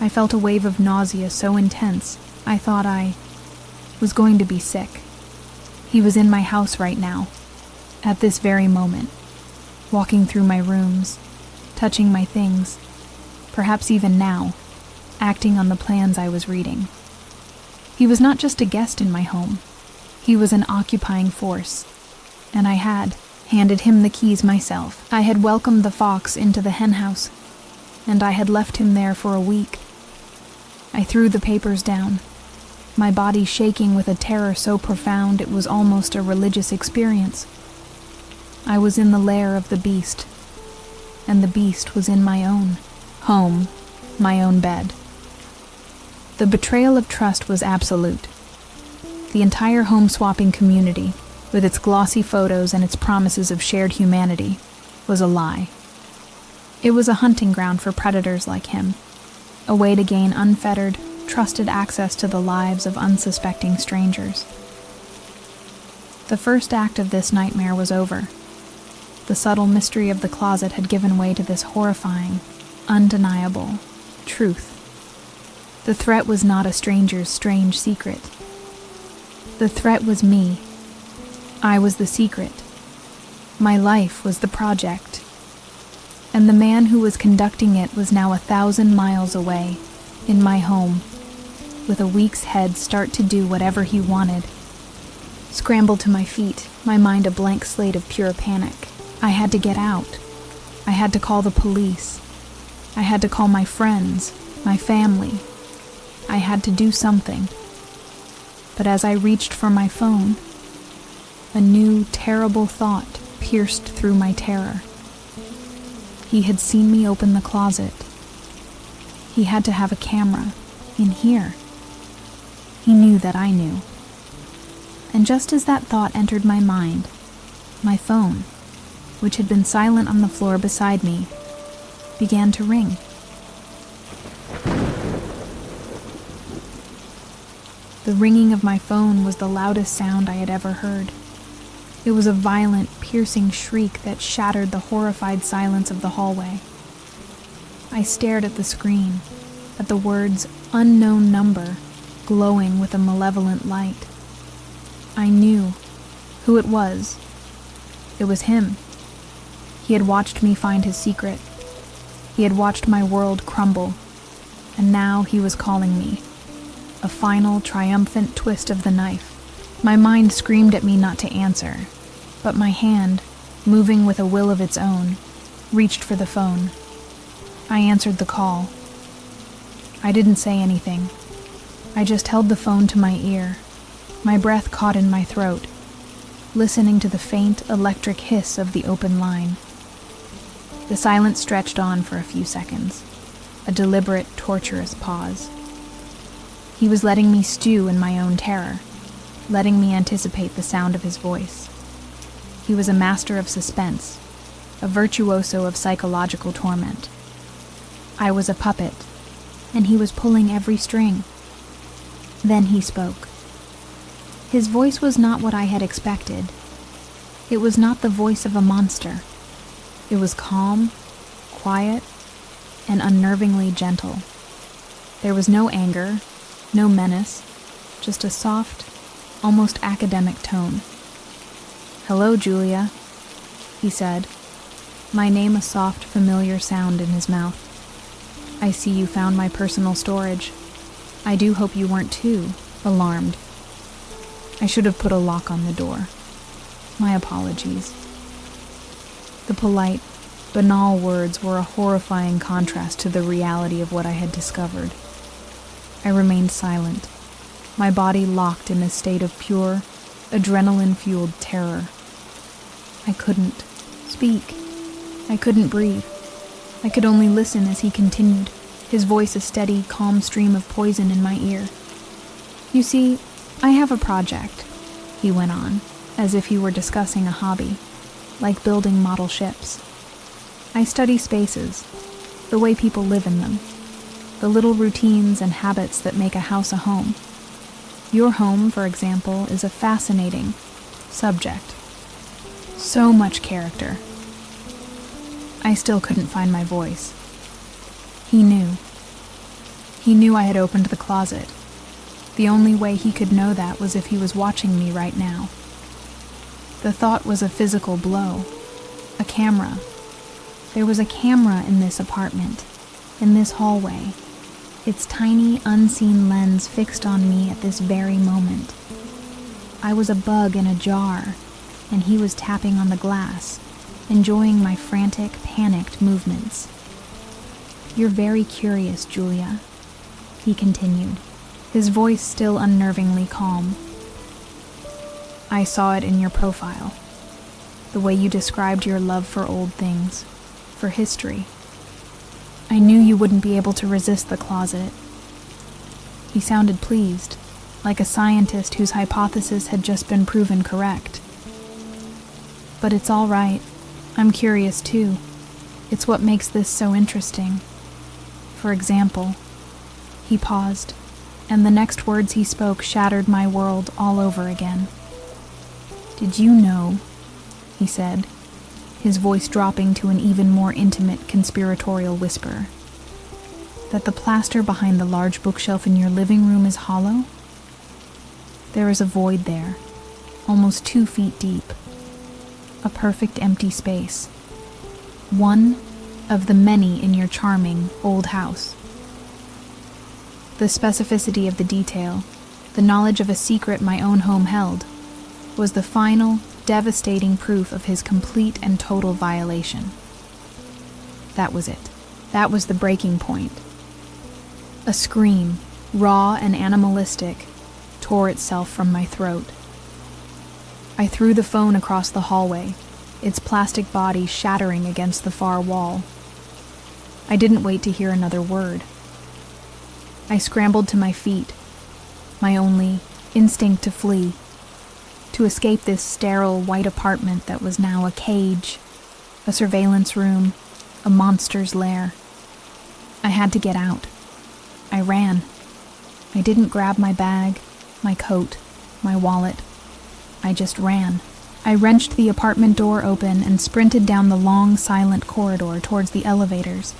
I felt a wave of nausea so intense, I thought I was going to be sick. He was in my house right now, at this very moment, walking through my rooms, touching my things, perhaps even now, acting on the plans I was reading. He was not just a guest in my home. He was an occupying force, and I had handed him the keys myself. I had welcomed the fox into the henhouse, and I had left him there for a week. I threw the papers down, my body shaking with a terror so profound it was almost a religious experience. I was in the lair of the beast, and the beast was in my own home, my own bed. The betrayal of trust was absolute. The entire home-swapping community, with its glossy photos and its promises of shared humanity, was a lie. It was a hunting ground for predators like him, a way to gain unfettered, trusted access to the lives of unsuspecting strangers. The first act of this nightmare was over. The subtle mystery of the closet had given way to this horrifying, undeniable truth. The threat was not a stranger's strange secret. The threat was me. I was the secret. My life was the project. And the man who was conducting it was now 1,000 miles away, in my home, with a week's head start to do whatever he wanted. Scrambled to my feet, my mind a blank slate of pure panic. I had to get out. I had to call the police. I had to call my friends, my family. I had to do something. But as I reached for my phone, a new, terrible thought pierced through my terror. He had seen me open the closet. He had to have a camera in here. He knew that I knew. And just as that thought entered my mind, my phone, which had been silent on the floor beside me, began to ring. The ringing of my phone was the loudest sound I had ever heard. It was a violent, piercing shriek that shattered the horrified silence of the hallway. I stared at the screen, at the words "unknown number" glowing with a malevolent light. I knew who it was. It was him. He had watched me find his secret. He had watched my world crumble, and now he was calling me. A final, triumphant twist of the knife. My mind screamed at me not to answer, but my hand, moving with a will of its own, reached for the phone. I answered the call. I didn't say anything. I just held the phone to my ear, my breath caught in my throat, listening to the faint, electric hiss of the open line. The silence stretched on for a few seconds, a deliberate, torturous pause. He was letting me stew in my own terror, letting me anticipate the sound of his voice. He was a master of suspense, a virtuoso of psychological torment. I was a puppet, and he was pulling every string. Then he spoke. His voice was not what I had expected. It was not the voice of a monster. It was calm, quiet, and unnervingly gentle. There was no anger, no menace, just a soft, almost academic tone. "Hello, Julia," he said, my name a soft, familiar sound in his mouth. "I see you found my personal storage. I do hope you weren't too alarmed. I should have put a lock on the door. My apologies." The polite, banal words were a horrifying contrast to the reality of what I had discovered. I remained silent, my body locked in a state of pure, adrenaline-fueled terror. I couldn't speak. I couldn't breathe. I could only listen as he continued, his voice a steady, calm stream of poison in my ear. "You see, I have a project," he went on, as if he were discussing a hobby, like building model ships. "I study spaces, the way people live in them, the little routines and habits that make a house a home. Your home, for example, is a fascinating subject. So much character." I still couldn't find my voice. He knew. He knew I had opened the closet. The only way he could know that was if he was watching me right now. The thought was a physical blow. A camera. There was a camera in this apartment, in this hallway, its tiny, unseen lens fixed on me at this very moment. I was a bug in a jar, and he was tapping on the glass, enjoying my frantic, panicked movements. "You're very curious, Julia," he continued, his voice still unnervingly calm. "I saw it in your profile, the way you described your love for old things, for history. I knew you wouldn't be able to resist the closet." He sounded pleased, like a scientist whose hypothesis had just been proven correct. "But it's all right. I'm curious too. It's what makes this so interesting. For example," he paused, and the next words he spoke shattered my world all over again. "Did you know," he said, his voice dropping to an even more intimate conspiratorial whisper, "that the plaster behind the large bookshelf in your living room is hollow? There is a void there, almost 2 feet deep. A perfect empty space. One of the many in your charming old house." The specificity of the detail, the knowledge of a secret my own home held, was the final, devastating proof of his complete and total violation. That was it. That was the breaking point. A scream, raw and animalistic, tore itself from my throat. I threw the phone across the hallway, its plastic body shattering against the far wall. I didn't wait to hear another word. I scrambled to my feet, my only instinct to flee, to escape this sterile white apartment that was now a cage, a surveillance room, a monster's lair. I had to get out. I ran. I didn't grab my bag, my coat, my wallet. I just ran. I wrenched the apartment door open and sprinted down the long, silent corridor towards the elevators,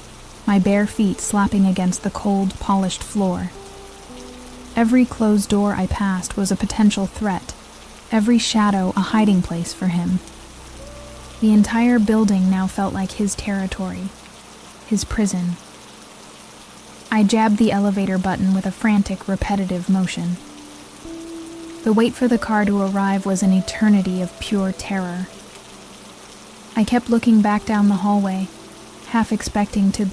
my bare feet slapping against the cold, polished floor. Every closed door I passed was a potential threat, every shadow a hiding place for him. The entire building now felt like his territory, his prison. I jabbed the elevator button with a frantic, repetitive motion. The wait for the car to arrive was an eternity of pure terror. I kept looking back down the hallway, half expecting to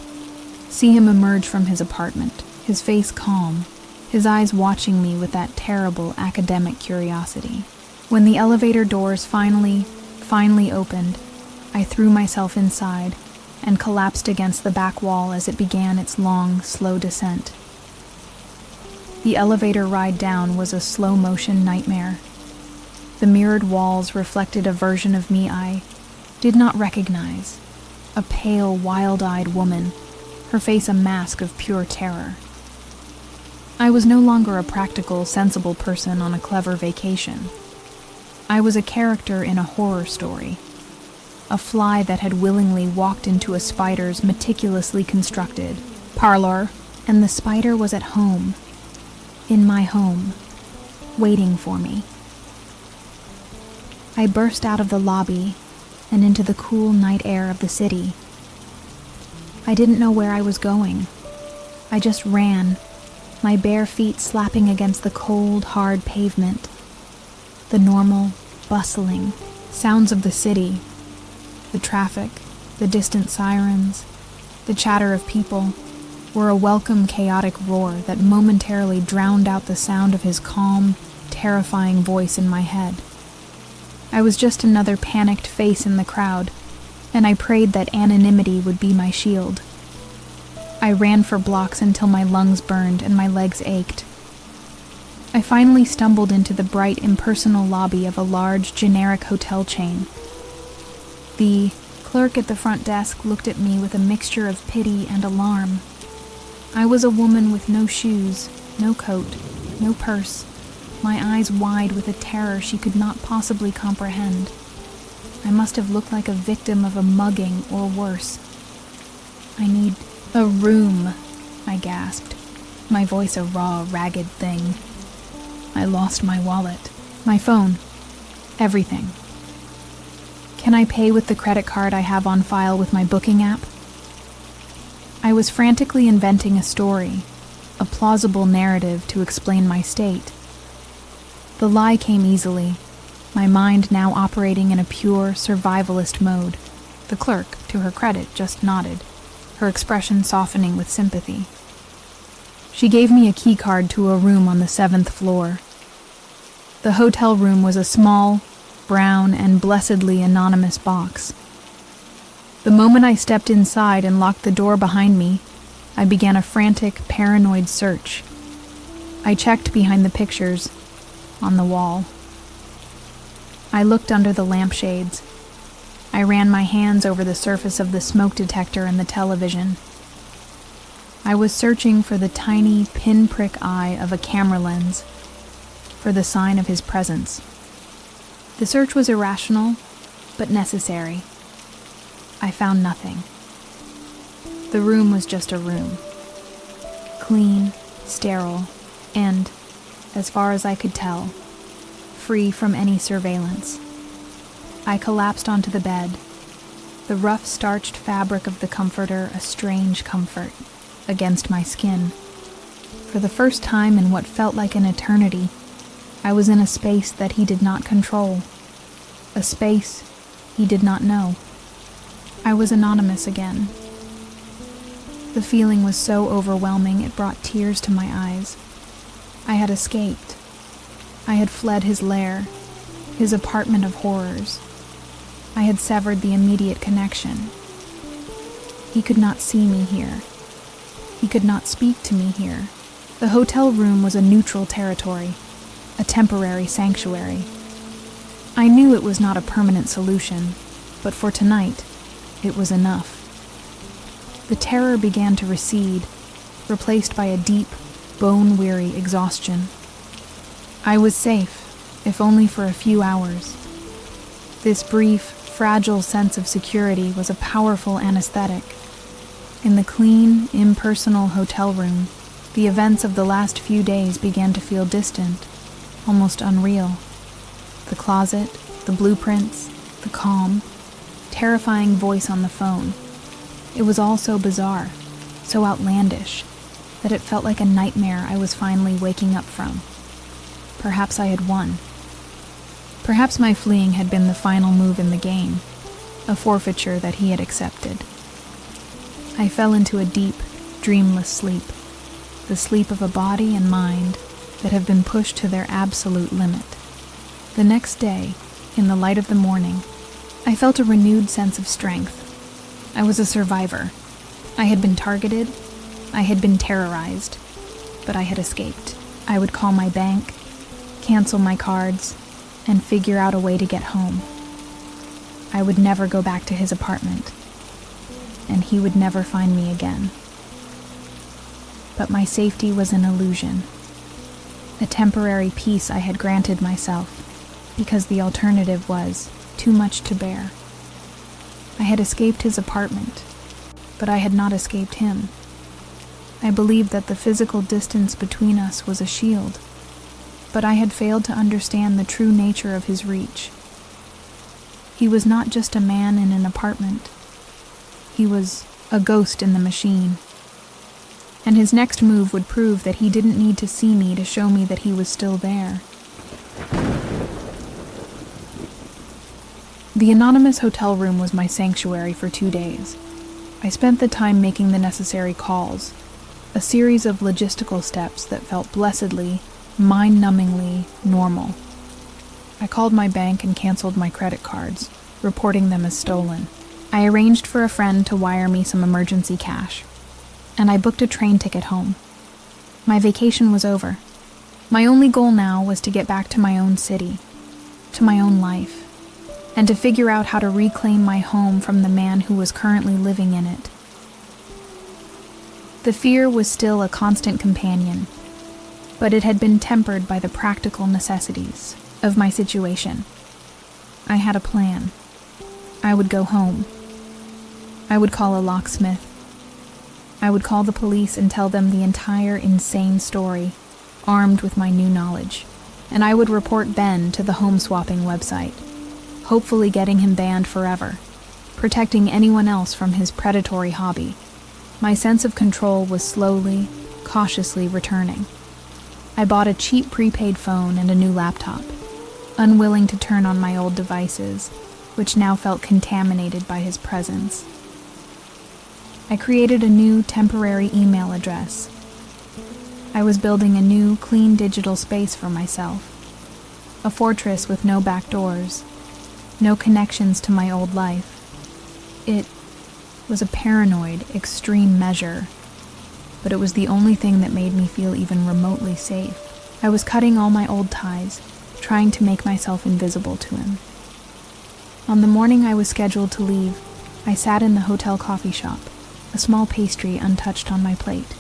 see him emerge from his apartment, his face calm, his eyes watching me with that terrible academic curiosity. When the elevator doors finally opened, I threw myself inside and collapsed against the back wall as it began its long, slow descent. The elevator ride down was a slow-motion nightmare. The mirrored walls reflected a version of me I did not recognize, a pale, wild-eyed woman, her face a mask of pure terror. I was no longer a practical, sensible person on a clever vacation. I was a character in a horror story, a fly that had willingly walked into a spider's meticulously constructed parlor, and the spider was at home, in my home, waiting for me. I burst out of the lobby and into the cool night air of the city. I didn't know where I was going. I just ran, my bare feet slapping against the cold, hard pavement. The normal, bustling sounds of the city, the traffic, the distant sirens, the chatter of people, were a welcome, chaotic roar that momentarily drowned out the sound of his calm, terrifying voice in my head. I was just another panicked face in the crowd, and I prayed that anonymity would be my shield. I ran for blocks until my lungs burned and my legs ached. I finally stumbled into the bright, impersonal lobby of a large, generic hotel chain. The clerk at the front desk looked at me with a mixture of pity and alarm. I was a woman with no shoes, no coat, no purse, my eyes wide with a terror she could not possibly comprehend. I must have looked like a victim of a mugging or worse. "I need a room," I gasped, my voice a raw, ragged thing. I lost my wallet, my phone, everything. "Can I pay with the credit card I have on file with my booking app?" I was frantically inventing a story, a plausible narrative to explain my state. The lie came easily, my mind now operating in a pure survivalist mode. The clerk, to her credit, just nodded, her expression softening with sympathy. She gave me a key card to a room on the 7th floor. The hotel room was a small, brown, and blessedly anonymous box. The moment I stepped inside and locked the door behind me, I began a frantic, paranoid search. I checked behind the pictures on the wall. I looked under the lampshades. I ran my hands over the surface of the smoke detector and the television. I was searching for the tiny pinprick eye of a camera lens, for the sign of his presence. The search was irrational, but necessary. I found nothing. The room was just a room. Clean, sterile, and, as far as I could tell, free from any surveillance. I collapsed onto the bed, the rough starched fabric of the comforter a strange comfort against my skin. For the first time in what felt like an eternity, I was in a space that he did not control, a space he did not know. I was anonymous again. The feeling was so overwhelming it brought tears to my eyes. I had escaped. I had fled his lair, his apartment of horrors. I had severed the immediate connection. He could not see me here. He could not speak to me here. The hotel room was a neutral territory, a temporary sanctuary. I knew it was not a permanent solution, but for tonight, it was enough. The terror began to recede, replaced by a deep, bone-weary exhaustion. I was safe, if only for a few hours. This brief, fragile sense of security was a powerful anesthetic. In the clean, impersonal hotel room, the events of the last few days began to feel distant, almost unreal. The closet, the blueprints, the calm, terrifying voice on the phone. It was all so bizarre, so outlandish, that it felt like a nightmare I was finally waking up from. Perhaps I had won. Perhaps my fleeing had been the final move in the game, a forfeiture that he had accepted. I fell into a deep, dreamless sleep, the sleep of a body and mind that have been pushed to their absolute limit. The next day, in the light of the morning, I felt a renewed sense of strength. I was a survivor. I had been targeted. I had been terrorized. But I had escaped. I would call my bank, cancel my cards, and figure out a way to get home. I would never go back to his apartment, and he would never find me again. But my safety was an illusion, a temporary peace I had granted myself, because the alternative was too much to bear. I had escaped his apartment, but I had not escaped him. I believed that the physical distance between us was a shield, but I had failed to understand the true nature of his reach. He was not just a man in an apartment. He was a ghost in the machine. And his next move would prove that he didn't need to see me to show me that he was still there. The anonymous hotel room was my sanctuary for 2 days. I spent the time making the necessary calls, a series of logistical steps that felt blessedly, mind-numbingly normal. I called my bank and canceled my credit cards, reporting them as stolen. I arranged for a friend to wire me some emergency cash, and I booked a train ticket home. My vacation was over. My only goal now was to get back to my own city, to my own life, and to figure out how to reclaim my home from the man who was currently living in it. The fear was still a constant companion, but it had been tempered by the practical necessities of my situation. I had a plan. I would go home. I would call a locksmith. I would call the police and tell them the entire insane story, armed with my new knowledge. And I would report Ben to the home swapping website, hopefully getting him banned forever, protecting anyone else from his predatory hobby. My sense of control was slowly, cautiously returning. I bought a cheap prepaid phone and a new laptop, unwilling to turn on my old devices, which now felt contaminated by his presence. I created a new temporary email address. I was building a new, clean digital space for myself, a fortress with no back doors, no connections to my old life. It was a paranoid, extreme measure, but it was the only thing that made me feel even remotely safe. I was cutting all my old ties, trying to make myself invisible to him. On the morning I was scheduled to leave, I sat in the hotel coffee shop, a small pastry untouched on my plate.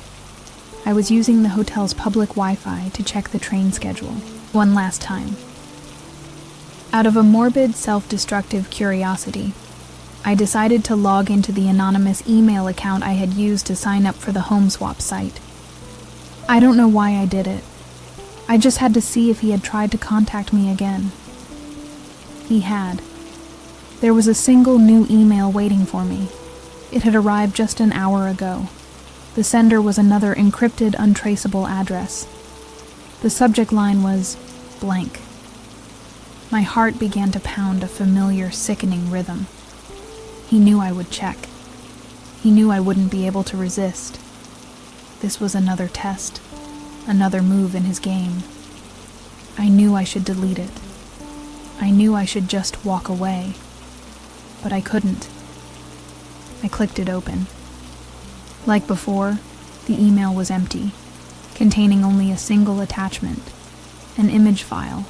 I was using the hotel's public Wi-Fi to check the train schedule, one last time. Out of a morbid, self-destructive curiosity, I decided to log into the anonymous email account I had used to sign up for the home swap site. I don't know why I did it. I just had to see if he had tried to contact me again. He had. There was a single new email waiting for me. It had arrived just an hour ago. The sender was another encrypted, untraceable address. The subject line was blank. My heart began to pound a familiar, sickening rhythm. He knew I would check. He knew I wouldn't be able to resist. This was another test, another move in his game. I knew I should delete it. I knew I should just walk away. But I couldn't. I clicked it open. Like before, the email was empty, containing only a single attachment, an image file.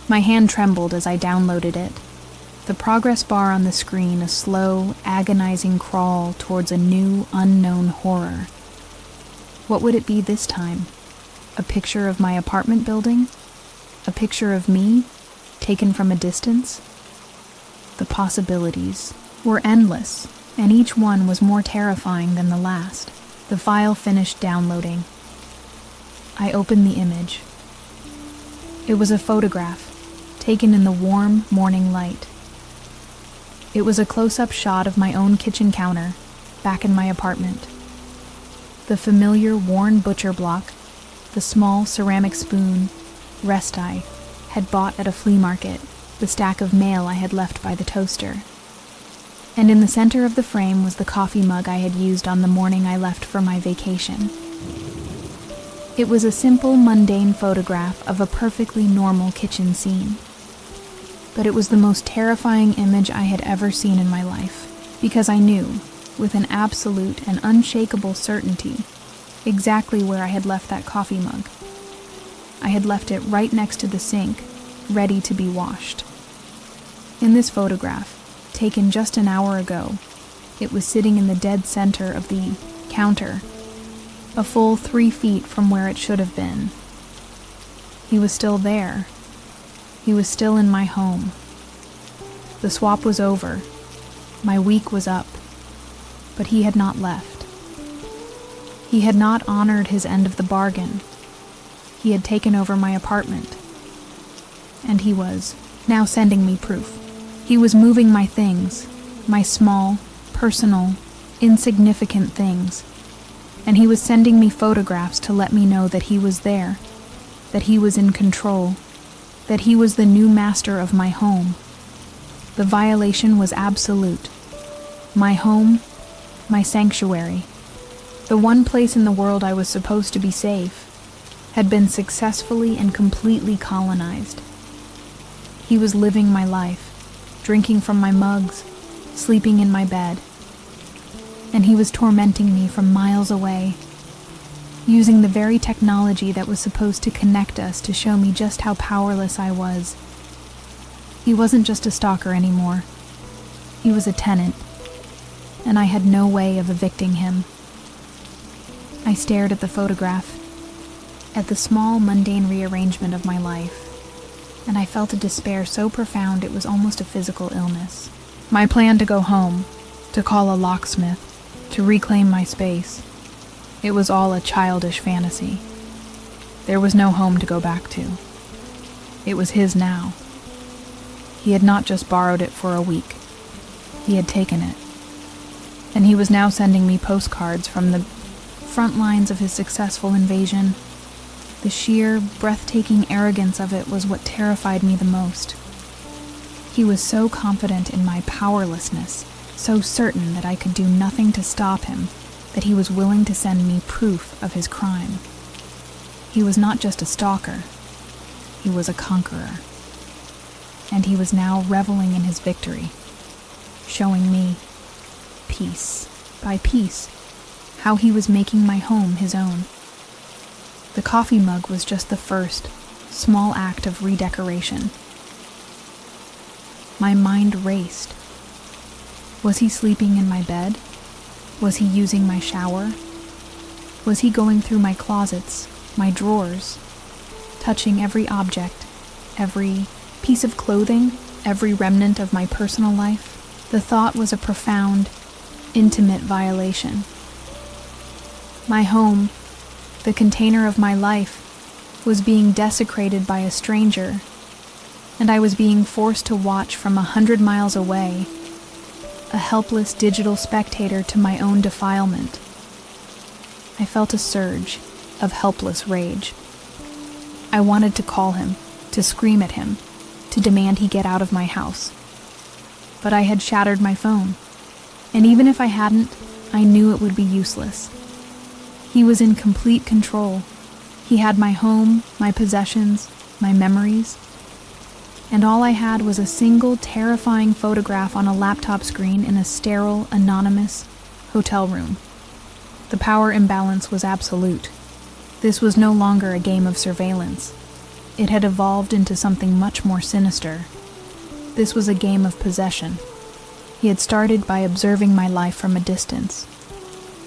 My hand trembled as I downloaded it. The progress bar on the screen a slow, agonizing crawl towards a new, unknown horror. What would it be this time? A picture of my apartment building? A picture of me, taken from a distance? The possibilities were endless, and each one was more terrifying than the last. The file finished downloading. I opened the image. It was a photograph, taken in the warm morning light. It was a close-up shot of my own kitchen counter, back in my apartment. The familiar worn butcher block, the small ceramic spoon, rest I had bought at a flea market, the stack of mail I had left by the toaster. And in the center of the frame was the coffee mug I had used on the morning I left for my vacation. It was a simple, mundane photograph of a perfectly normal kitchen scene. But it was the most terrifying image I had ever seen in my life, because I knew, with an absolute and unshakable certainty, exactly where I had left that coffee mug. I had left it right next to the sink, ready to be washed. In this photograph, taken just an hour ago, it was sitting in the dead center of the counter, a full 3 feet from where it should have been. He was still there. He was still in my home. The swap was over. My week was up. But he had not left. He had not honored his end of the bargain. He had taken over my apartment. And he was now sending me proof. He was moving my things, my small, personal, insignificant things. And he was sending me photographs to let me know that he was there, that he was in control, that he was the new master of my home. The violation was absolute. My home, my sanctuary, the one place in the world I was supposed to be safe, had been successfully and completely colonized. He was living my life, drinking from my mugs, sleeping in my bed. And he was tormenting me from miles away, using the very technology that was supposed to connect us to show me just how powerless I was. He wasn't just a stalker anymore. He was a tenant, and I had no way of evicting him. I stared at the photograph, at the small, mundane rearrangement of my life, and I felt a despair so profound it was almost a physical illness. My plan to go home, to call a locksmith, to reclaim my space, it was all a childish fantasy. There was no home to go back to. It was his now. He had not just borrowed it for a week. He had taken it. And he was now sending me postcards from the front lines of his successful invasion. The sheer, breathtaking arrogance of it was what terrified me the most. He was so confident in my powerlessness, so certain that I could do nothing to stop him, that he was willing to send me proof of his crime. He was not just a stalker. He was a conqueror. And he was now reveling in his victory, showing me, piece by piece, how he was making my home his own. The coffee mug was just the first, small act of redecoration. My mind raced. Was he sleeping in my bed? Was he using my shower? Was he going through my closets, my drawers, touching every object, every piece of clothing, every remnant of my personal life? The thought was a profound, intimate violation. My home, the container of my life, was being desecrated by a stranger, and I was being forced to watch from 100 miles away, a helpless digital spectator to my own defilement. I felt a surge of helpless rage. I wanted to call him, to scream at him, to demand he get out of my house. But I had shattered my phone, and even if I hadn't, I knew it would be useless. He was in complete control. He had my home, my possessions, my memories, and all I had was a single terrifying photograph on a laptop screen in a sterile, anonymous hotel room. The power imbalance was absolute. This was no longer a game of surveillance. It had evolved into something much more sinister. This was a game of possession. He had started by observing my life from a distance,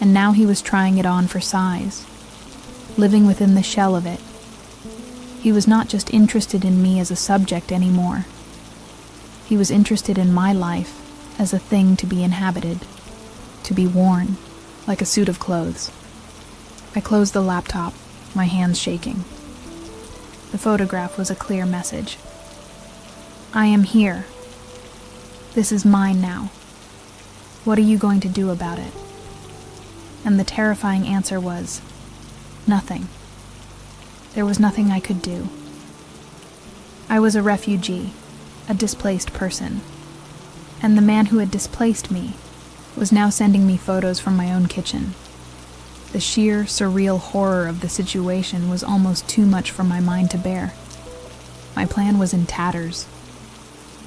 and now he was trying it on for size, living within the shell of it. He was not just interested in me as a subject anymore. He was interested in my life as a thing to be inhabited, to be worn, like a suit of clothes. I closed the laptop, my hands shaking. The photograph was a clear message. I am here. This is mine now. What are you going to do about it? And the terrifying answer was, nothing. There was nothing I could do. I was a refugee, a displaced person, and the man who had displaced me was now sending me photos from my own kitchen. The sheer, surreal horror of the situation was almost too much for my mind to bear. My plan was in tatters.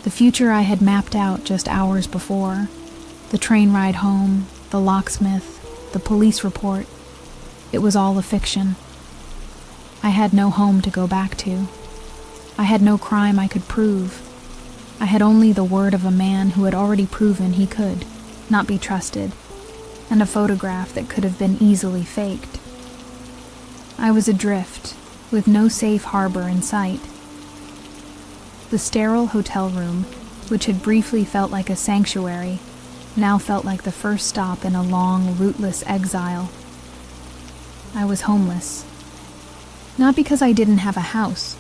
The future I had mapped out just hours before, the train ride home, the locksmith, the police report, it was all a fiction. I had no home to go back to. I had no crime I could prove. I had only the word of a man who had already proven he could not be trusted, and a photograph that could have been easily faked. I was adrift, with no safe harbor in sight. The sterile hotel room, which had briefly felt like a sanctuary, now felt like the first stop in a long, rootless exile. I was homeless. Not because I didn't have a house,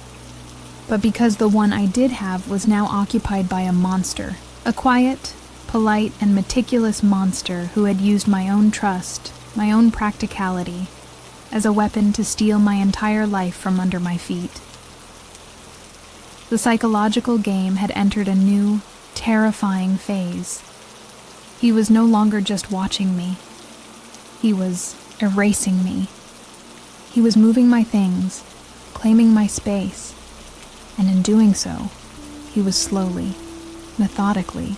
but because the one I did have was now occupied by a monster, a quiet, polite, and meticulous monster who had used my own trust, my own practicality, as a weapon to steal my entire life from under my feet. The psychological game had entered a new, terrifying phase. He was no longer just watching me. He was erasing me. He was moving my things, claiming my space, and in doing so, he was slowly, methodically,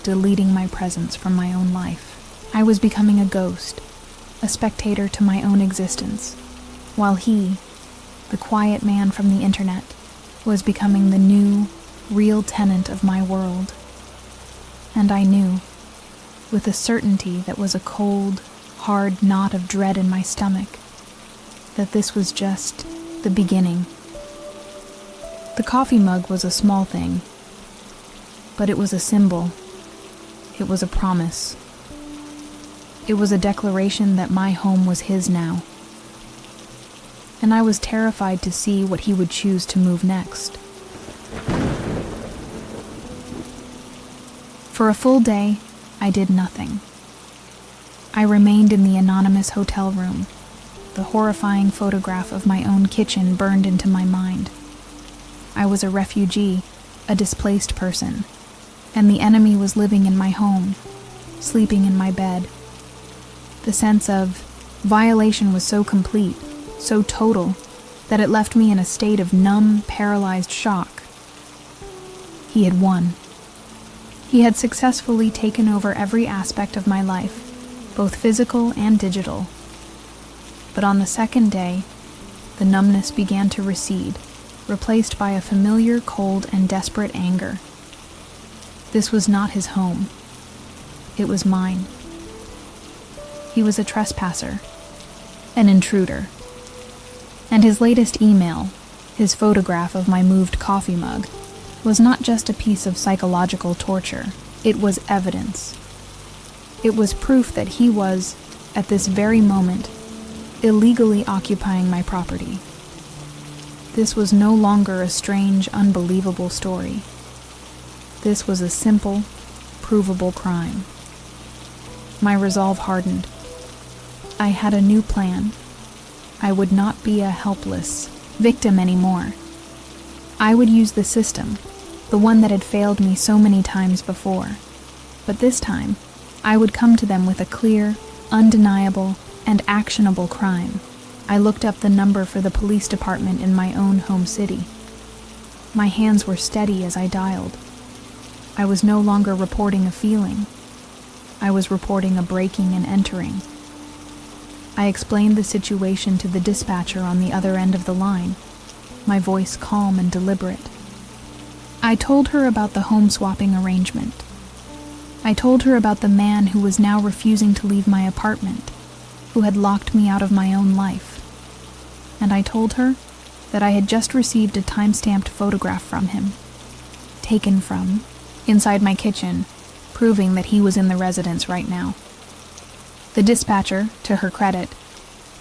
deleting my presence from my own life. I was becoming a ghost, a spectator to my own existence, while he, the quiet man from the internet, was becoming the new, real tenant of my world. And I knew, with a certainty that was a cold, hard knot of dread in my stomach, that this was just the beginning. The coffee mug was a small thing, but it was a symbol. It was a promise. It was a declaration that my home was his now. And I was terrified to see what he would choose to move next. For a full day, I did nothing. I remained in the anonymous hotel room. The horrifying photograph of my own kitchen burned into my mind. I was a refugee, a displaced person, and the enemy was living in my home, sleeping in my bed. The sense of violation was so complete, so total, that it left me in a state of numb, paralyzed shock. He had won. He had successfully taken over every aspect of my life, both physical and digital. But on the second day, the numbness began to recede, replaced by a familiar, cold, and desperate anger. This was not his home. It was mine. He was a trespasser, an intruder. And his latest email, his photograph of my moved coffee mug, was not just a piece of psychological torture, it was evidence. It was proof that he was, at this very moment, illegally occupying my property. This was no longer a strange, unbelievable story. This was a simple, provable crime. My resolve hardened. I had a new plan. I would not be a helpless victim anymore. I would use the system, the one that had failed me so many times before. But this time, I would come to them with a clear, undeniable, and actionable crime. I looked up the number for the police department in my own home city. My hands were steady as I dialed. I was no longer reporting a feeling. I was reporting a breaking and entering. I explained the situation to the dispatcher on the other end of the line, my voice calm and deliberate. I told her about the home swapping arrangement. I told her about the man who was now refusing to leave my apartment, who had locked me out of my own life. And I told her that I had just received a time-stamped photograph from him, taken from inside my kitchen, proving that he was in the residence right now. The dispatcher, to her credit,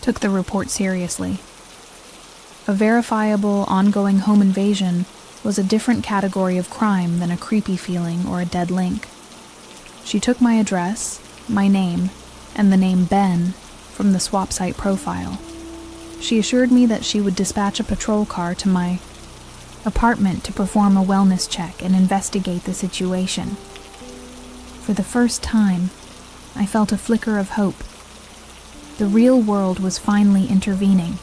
took the report seriously. A verifiable, ongoing home invasion was a different category of crime than a creepy feeling or a dead link. She took my address, my name, and the name Ben from the swap site profile. She assured me that she would dispatch a patrol car to my apartment to perform a wellness check and investigate the situation. For the first time, I felt a flicker of hope. The real world was finally intervening.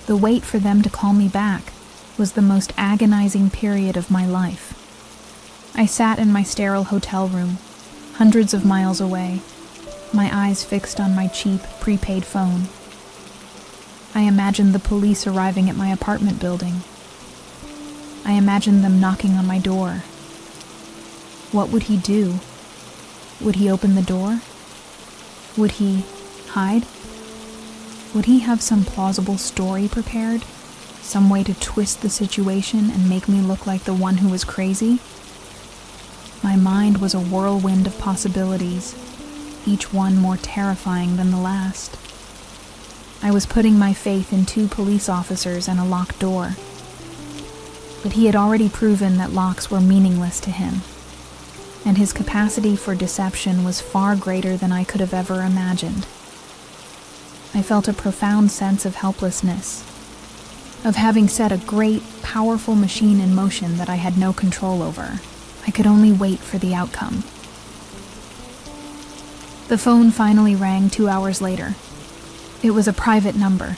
The wait for them to call me back was the most agonizing period of my life. I sat in my sterile hotel room, hundreds of miles away, my eyes fixed on my cheap, prepaid phone. I imagined the police arriving at my apartment building. I imagined them knocking on my door. What would he do? Would he open the door? Would he hide? Would he have some plausible story prepared? Some way to twist the situation and make me look like the one who was crazy? My mind was a whirlwind of possibilities, each one more terrifying than the last. I was putting my faith in 2 police officers and a locked door. But he had already proven that locks were meaningless to him, and his capacity for deception was far greater than I could have ever imagined. I felt a profound sense of helplessness, of having set a great, powerful machine in motion that I had no control over. I could only wait for the outcome. The phone finally rang 2 hours later. It was a private number.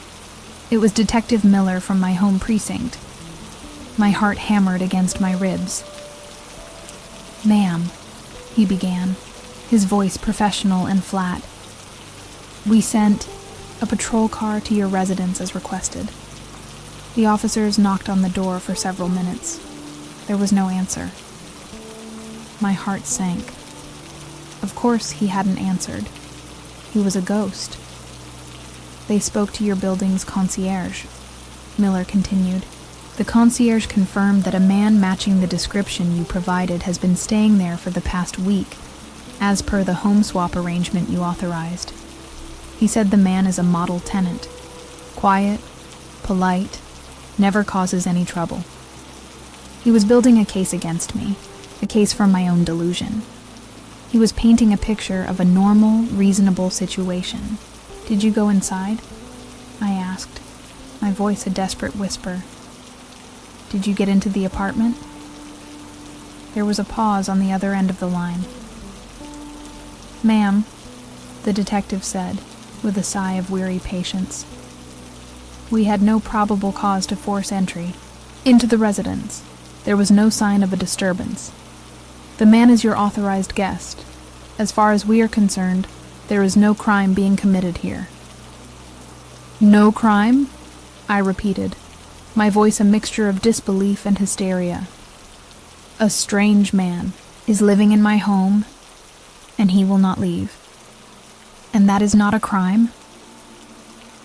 It was Detective Miller from my home precinct. My heart hammered against my ribs. "Ma'am," he began, his voice professional and flat. "We sent a patrol car to your residence as requested." The officers knocked on the door for several minutes. There was no answer. My heart sank. Of course he hadn't answered. He was a ghost. "They spoke to your building's concierge," Miller continued. "The concierge confirmed that a man matching the description you provided has been staying there for the past week, as per the home swap arrangement you authorized. He said the man is a model tenant. Quiet, polite, never causes any trouble. He was building a case against me, a case from my own delusion. He was painting a picture of a normal, reasonable situation. Did you go inside?" I asked, my voice a desperate whisper. "Did you get into the apartment?" There was a pause on the other end of the line. "Ma'am," the detective said, with a sigh of weary patience, "we had no probable cause to force entry into the residence. There was no sign of a disturbance. The man is your authorized guest. As far as we are concerned, there is no crime being committed here." "No crime?" I repeated, my voice a mixture of disbelief and hysteria. "A strange man is living in my home, and he will not leave." And that is not a crime?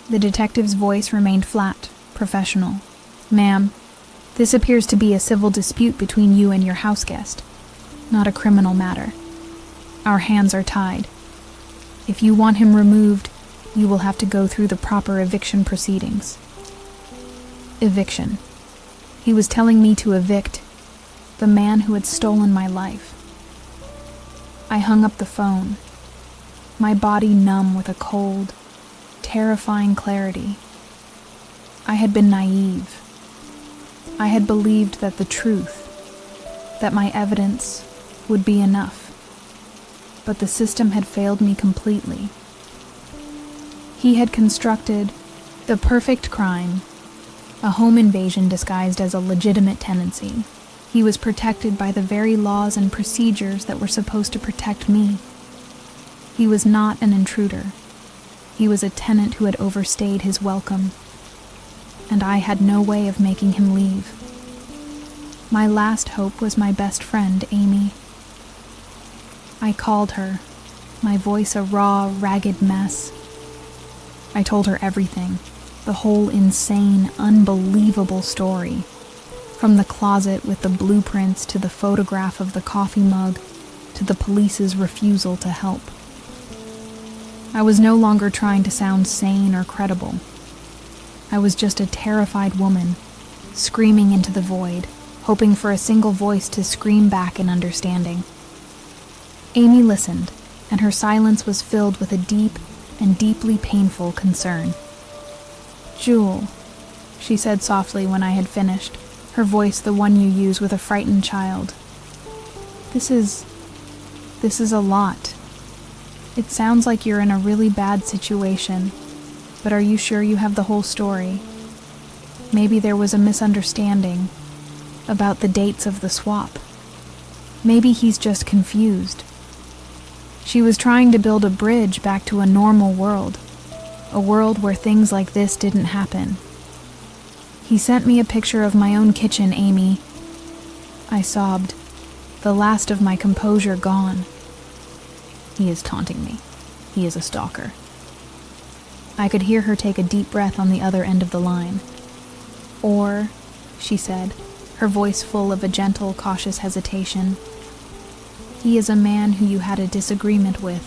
The detective's voice remained flat, professional. Ma'am, this appears to be a civil dispute between you and your house guest, not a criminal matter. Our hands are tied. If you want him removed, you will have to go through the proper eviction proceedings. Eviction. He was telling me to evict the man who had stolen my life. I hung up the phone, my body numb with a cold, terrifying clarity. I had been naive. I had believed that the truth, that my evidence would be enough. But the system had failed me completely. He had constructed the perfect crime, a home invasion disguised as a legitimate tenancy. He was protected by the very laws and procedures that were supposed to protect me. He was not an intruder. He was a tenant who had overstayed his welcome, and I had no way of making him leave. My last hope was my best friend, Amy. I called her, my voice a raw, ragged mess. I told her everything, the whole insane, unbelievable story, from the closet with the blueprints to the photograph of the coffee mug to the police's refusal to help. I was no longer trying to sound sane or credible. I was just a terrified woman, screaming into the void, hoping for a single voice to scream back in understanding. Amy listened, and her silence was filled with a deep and deeply painful concern. "Jewel," she said softly when I had finished, her voice the one you use with a frightened child. This is a lot. It sounds like you're in a really bad situation, but are you sure you have the whole story? Maybe there was a misunderstanding about the dates of the swap. Maybe he's just confused. She was trying to build a bridge back to a normal world, a world where things like this didn't happen. He sent me a picture of my own kitchen, Amy. I sobbed, the last of my composure gone. He is taunting me. He is a stalker. I could hear her take a deep breath on the other end of the line. Or, she said, her voice full of a gentle, cautious hesitation, he is a man who you had a disagreement with,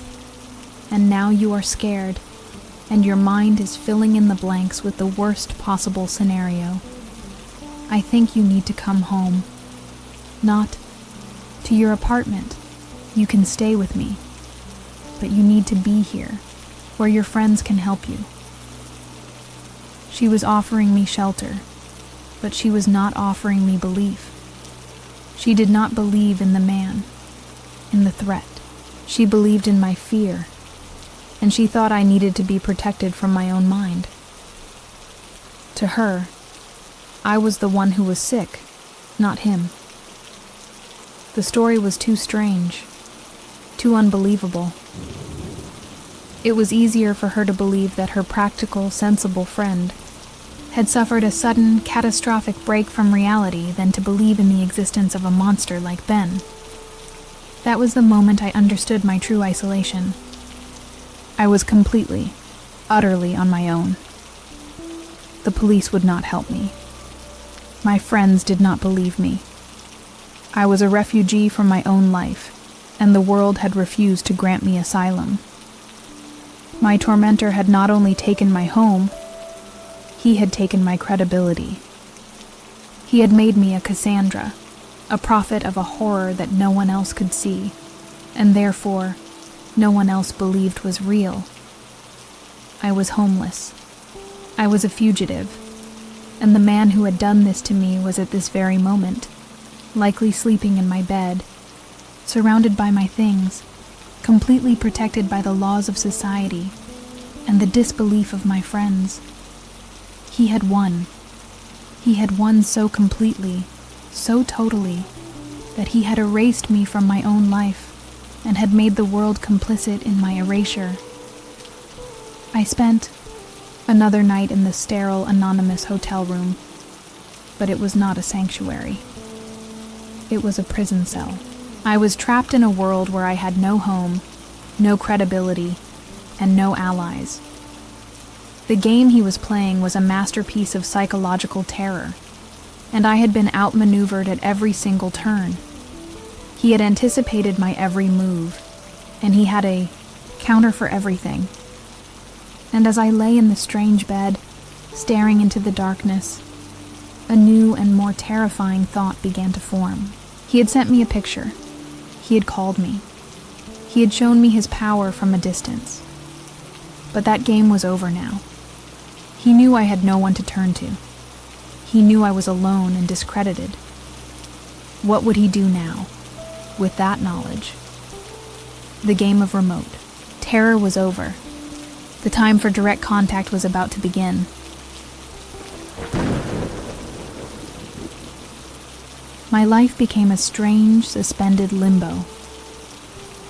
and now you are scared, and your mind is filling in the blanks with the worst possible scenario. I think you need to come home. Not to your apartment. You can stay with me. But you need to be here, where your friends can help you. She was offering me shelter, but she was not offering me belief. She did not believe in the man, in the threat. She believed in my fear, and she thought I needed to be protected from my own mind. To her, I was the one who was sick, not him. The story was too strange, too unbelievable. It was easier for her to believe that her practical, sensible friend had suffered a sudden, catastrophic break from reality than to believe in the existence of a monster like Ben. That was the moment I understood my true isolation. I was completely, utterly on my own. The police would not help me. My friends did not believe me. I was a refugee from my own life, and the world had refused to grant me asylum. My tormentor had not only taken my home, he had taken my credibility. He had made me a Cassandra, a prophet of a horror that no one else could see, and therefore no one else believed was real. I was homeless. I was a fugitive, and the man who had done this to me was at this very moment, likely sleeping in my bed, surrounded by my things, completely protected by the laws of society and the disbelief of my friends. He had won. He had won so completely, so totally, that he had erased me from my own life and had made the world complicit in my erasure. I spent another night in the sterile, anonymous hotel room, but it was not a sanctuary. It was a prison cell. I was trapped in a world where I had no home, no credibility, and no allies. The game he was playing was a masterpiece of psychological terror, and I had been outmaneuvered at every single turn. He had anticipated my every move, and he had a counter for everything. And as I lay in the strange bed, staring into the darkness, a new and more terrifying thought began to form. He had sent me a picture. He had called me. He had shown me his power from a distance. But that game was over now. He knew I had no one to turn to. He knew I was alone and discredited. What would he do now, with that knowledge? The game of remote. Terror was over. The time for direct contact was about to begin. My life became a strange, suspended limbo.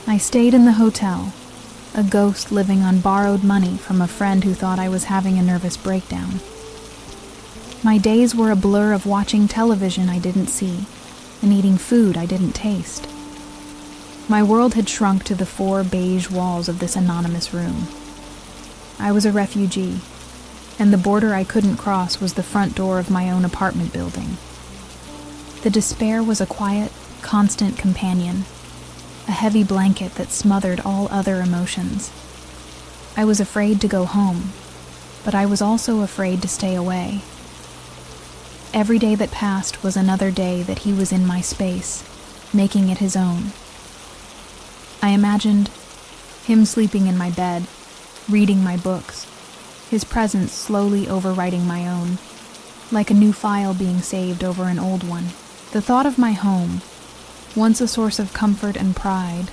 I stayed in the hotel, a ghost living on borrowed money from a friend who thought I was having a nervous breakdown. My days were a blur of watching television I didn't see and eating food I didn't taste. My world had shrunk to the 4 beige walls of this anonymous room. I was a refugee, and the border I couldn't cross was the front door of my own apartment building. The despair was a quiet, constant companion, a heavy blanket that smothered all other emotions. I was afraid to go home, but I was also afraid to stay away. Every day that passed was another day that he was in my space, making it his own. I imagined him sleeping in my bed, reading my books, his presence slowly overwriting my own, like a new file being saved over an old one. The thought of my home, once a source of comfort and pride,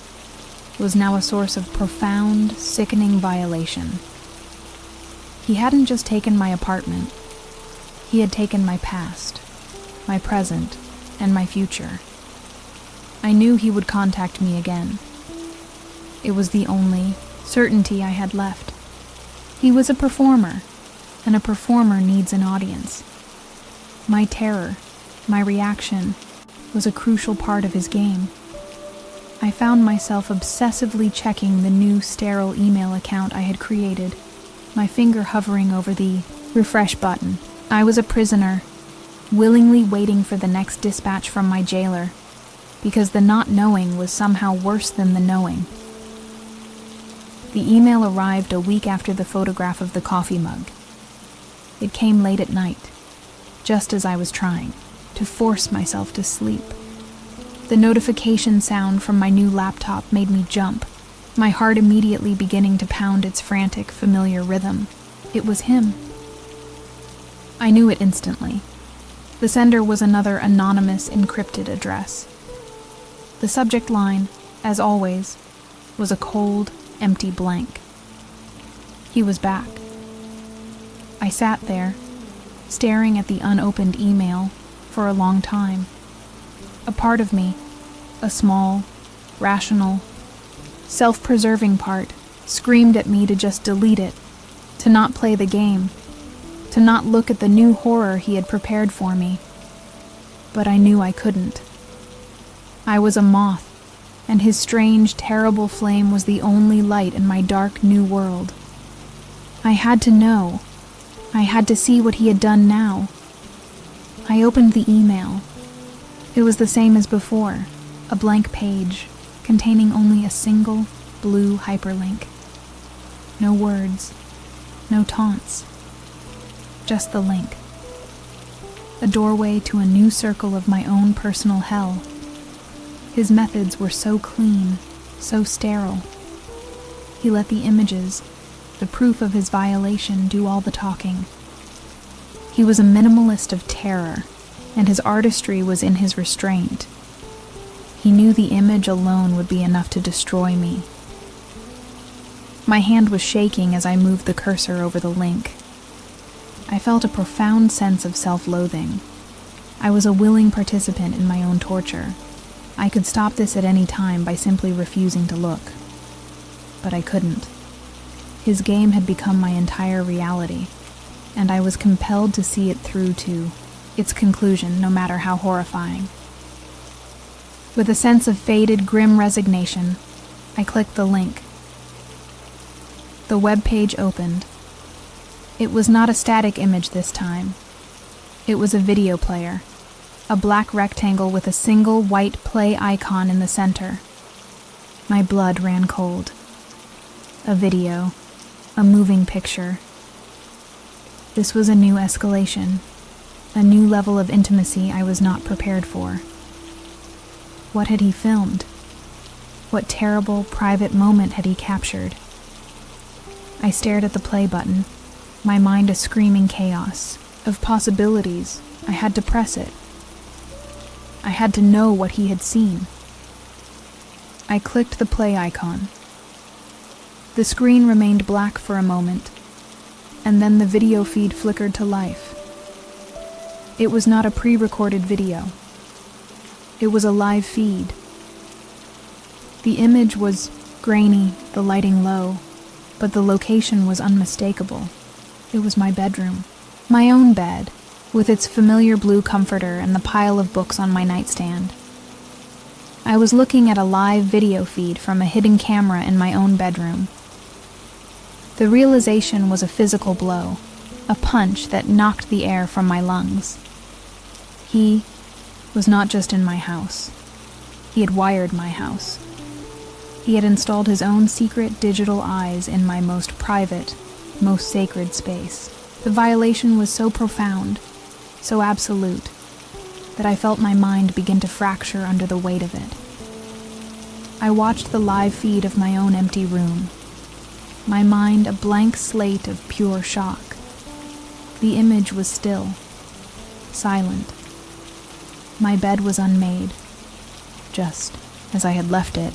was now a source of profound, sickening violation. He hadn't just taken my apartment. He had taken my past, my present, and my future. I knew he would contact me again. It was the only certainty I had left. He was a performer, and a performer needs an audience. My terror, my reaction, was a crucial part of his game. I found myself obsessively checking the new sterile email account I had created, my finger hovering over the refresh button. I was a prisoner, willingly waiting for the next dispatch from my jailer, because the not knowing was somehow worse than the knowing. The email arrived a week after the photograph of the coffee mug. It came late at night, just as I was trying to force myself to sleep. The notification sound from my new laptop made me jump, my heart immediately beginning to pound its frantic, familiar rhythm. It was him. I knew it instantly. The sender was another anonymous, encrypted address. The subject line, as always, was a cold, empty blank. He was back. I sat there, staring at the unopened email for a long time. A part of me, a small, rational, self-preserving part, screamed at me to just delete it, to not play the game, to not look at the new horror he had prepared for me. But I knew I couldn't. I was a moth, and his strange, terrible flame was the only light in my dark new world. I had to know. I had to see what he had done now. I opened the email. It was the same as before, a blank page containing only a single blue hyperlink. No words, no taunts, just the link. A doorway to a new circle of my own personal hell. His methods were so clean, so sterile. He let the images, the proof of his violation, do all the talking. He was a minimalist of terror, and his artistry was in his restraint. He knew the image alone would be enough to destroy me. My hand was shaking as I moved the cursor over the link. I felt a profound sense of self-loathing. I was a willing participant in my own torture. I could stop this at any time by simply refusing to look. But I couldn't. His game had become my entire reality, and I was compelled to see it through to its conclusion, no matter how horrifying. With a sense of faded, grim resignation, I clicked the link. The web page opened. It was not a static image this time. It was a video player, a black rectangle with a single white play icon in the center. My blood ran cold. A video, a moving picture. This was a new escalation, a new level of intimacy I was not prepared for. What had he filmed? What terrible, private moment had he captured? I stared at the play button, my mind a screaming chaos of possibilities. I had to press it. I had to know what he had seen. I clicked the play icon. The screen remained black for a moment, and then the video feed flickered to life. It was not a pre-recorded video. It was a live feed. The image was grainy, the lighting low, but the location was unmistakable. It was my bedroom. My own bed, with its familiar blue comforter and the pile of books on my nightstand. I was looking at a live video feed from a hidden camera in my own bedroom. The realization was a physical blow, a punch that knocked the air from my lungs. He was not just in my house. He had wired my house. He had installed his own secret digital eyes in my most private, most sacred space. The violation was so profound, so absolute, that I felt my mind begin to fracture under the weight of it. I watched the live feed of my own empty room, my mind a blank slate of pure shock. The image was still, silent. My bed was unmade, just as I had left it.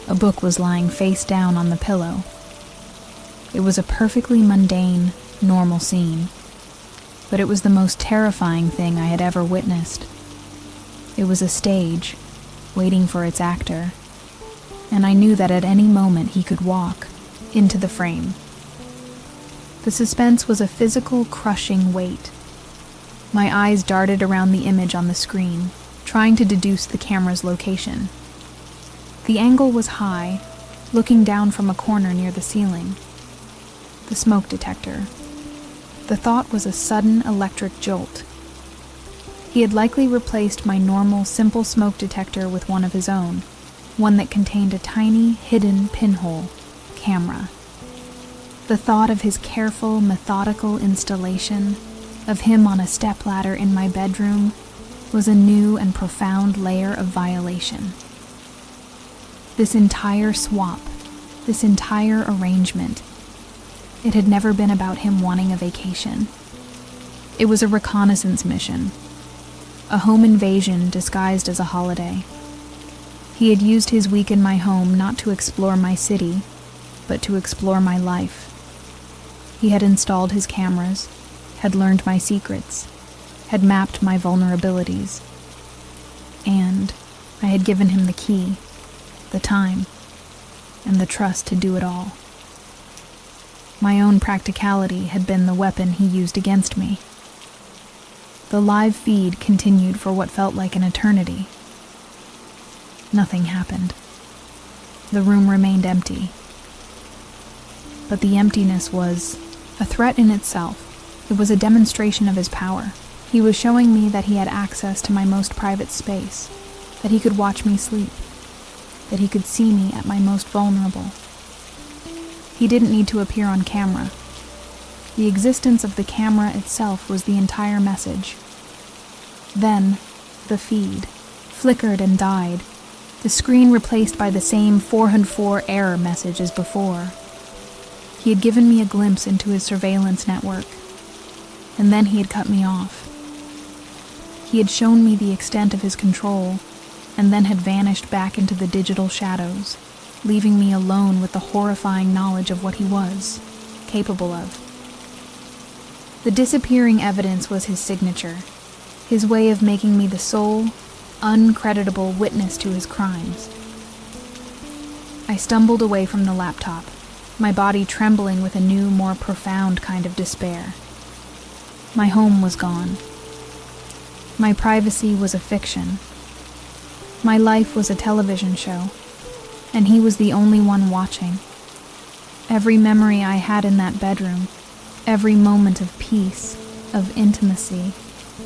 A book was lying face down on the pillow. It was a perfectly mundane, normal scene, but it was the most terrifying thing I had ever witnessed. It was a stage, waiting for its actor, and I knew that at any moment he could walk into the frame. The suspense was a physical, crushing weight. My eyes darted around the image on the screen, trying to deduce the camera's location. The angle was high, looking down from a corner near the ceiling. The smoke detector. The thought was a sudden electric jolt. He had likely replaced my normal, simple smoke detector with one of his own, one that contained a tiny, hidden pinhole camera. The thought of his careful, methodical installation, of him on a stepladder in my bedroom, was a new and profound layer of violation. This entire swap, this entire arrangement, it had never been about him wanting a vacation. It was a reconnaissance mission, a home invasion disguised as a holiday. He had used his week in my home not to explore my city, but to explore my life. He had installed his cameras, had learned my secrets, had mapped my vulnerabilities, and I had given him the key, the time, and the trust to do it all. My own practicality had been the weapon he used against me. The live feed continued for what felt like an eternity. Nothing happened. The room remained empty. But the emptiness was a threat in itself. It was a demonstration of his power. He was showing me that he had access to my most private space, that he could watch me sleep, that he could see me at my most vulnerable. He didn't need to appear on camera. The existence of the camera itself was the entire message. Then, the feed flickered and died, the screen replaced by the same 404 error message as before. He had given me a glimpse into his surveillance network, and then he had cut me off. He had shown me the extent of his control, and then had vanished back into the digital shadows, leaving me alone with the horrifying knowledge of what he was capable of. The disappearing evidence was his signature, his way of making me the sole, uncreditable witness to his crimes. I stumbled away from the laptop, my body trembling with a new, more profound kind of despair. My home was gone. My privacy was a fiction. My life was a television show, and he was the only one watching. Every memory I had in that bedroom, every moment of peace, of intimacy,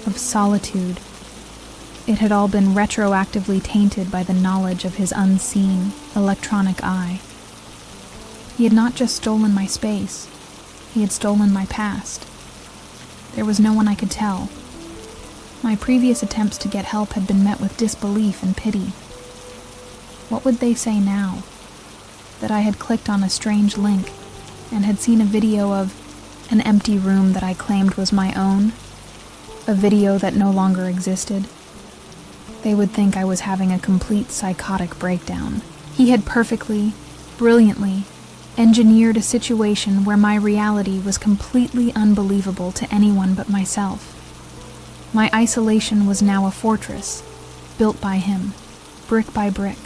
of solitude, it had all been retroactively tainted by the knowledge of his unseen, electronic eye. He had not just stolen my space, he had stolen my past. There was no one I could tell. My previous attempts to get help had been met with disbelief and pity. What would they say now? That I had clicked on a strange link and had seen a video of an empty room that I claimed was my own, a video that no longer existed. They would think I was having a complete psychotic breakdown. He had perfectly, brilliantly engineered a situation where my reality was completely unbelievable to anyone but myself. My isolation was now a fortress, built by him, brick by brick,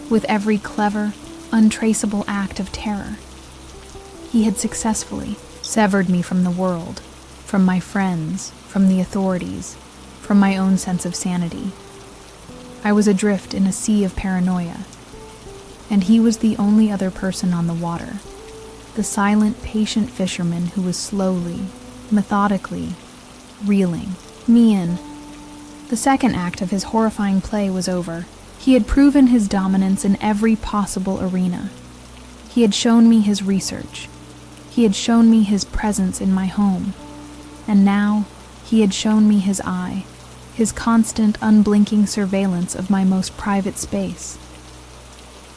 with every clever, untraceable act of terror. He had successfully severed me from the world, from my friends, from the authorities, from my own sense of sanity. I was adrift in a sea of paranoia, and he was the only other person on the water, the silent, patient fisherman who was slowly, methodically, reeling me in. The second act of his horrifying play was over. He had proven his dominance in every possible arena. He had shown me his research. He had shown me his presence in my home. And now, he had shown me his eye, his constant, unblinking surveillance of my most private space.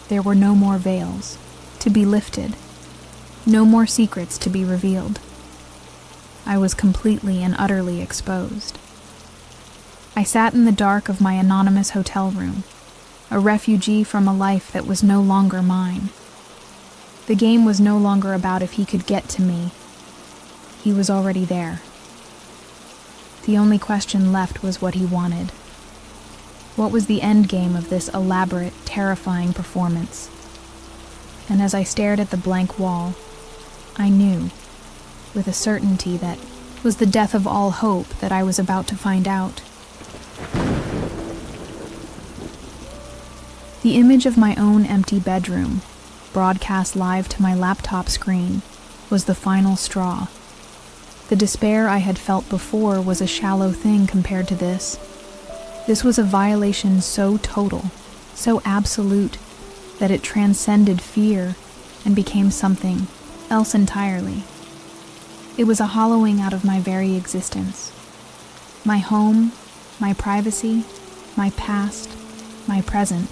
There were no more veils to be lifted, no more secrets to be revealed. I was completely and utterly exposed. I sat in the dark of my anonymous hotel room, a refugee from a life that was no longer mine. The game was no longer about if he could get to me. He was already there. The only question left was what he wanted. What was the end game of this elaborate, terrifying performance? And as I stared at the blank wall, I knew, with a certainty that was the death of all hope, that I was about to find out. The image of my own empty bedroom, broadcast live to my laptop screen, was the final straw. The despair I had felt before was a shallow thing compared to this. This was a violation so total, so absolute, that it transcended fear and became something else entirely. It was a hollowing out of my very existence. My home, my privacy, my past, my present.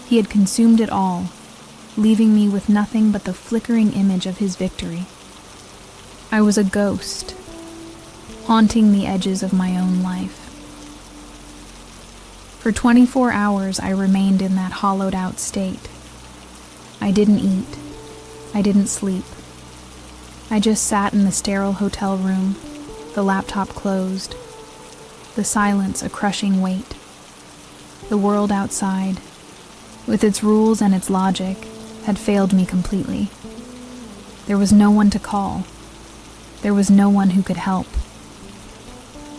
He had consumed it all, leaving me with nothing but the flickering image of his victory. I was a ghost, haunting the edges of my own life. For 24 hours I remained in that hollowed-out state. I didn't eat. I didn't sleep. I just sat in the sterile hotel room, the laptop closed, the silence a crushing weight. The world outside, with its rules and its logic, had failed me completely. There was no one to call. There was no one who could help.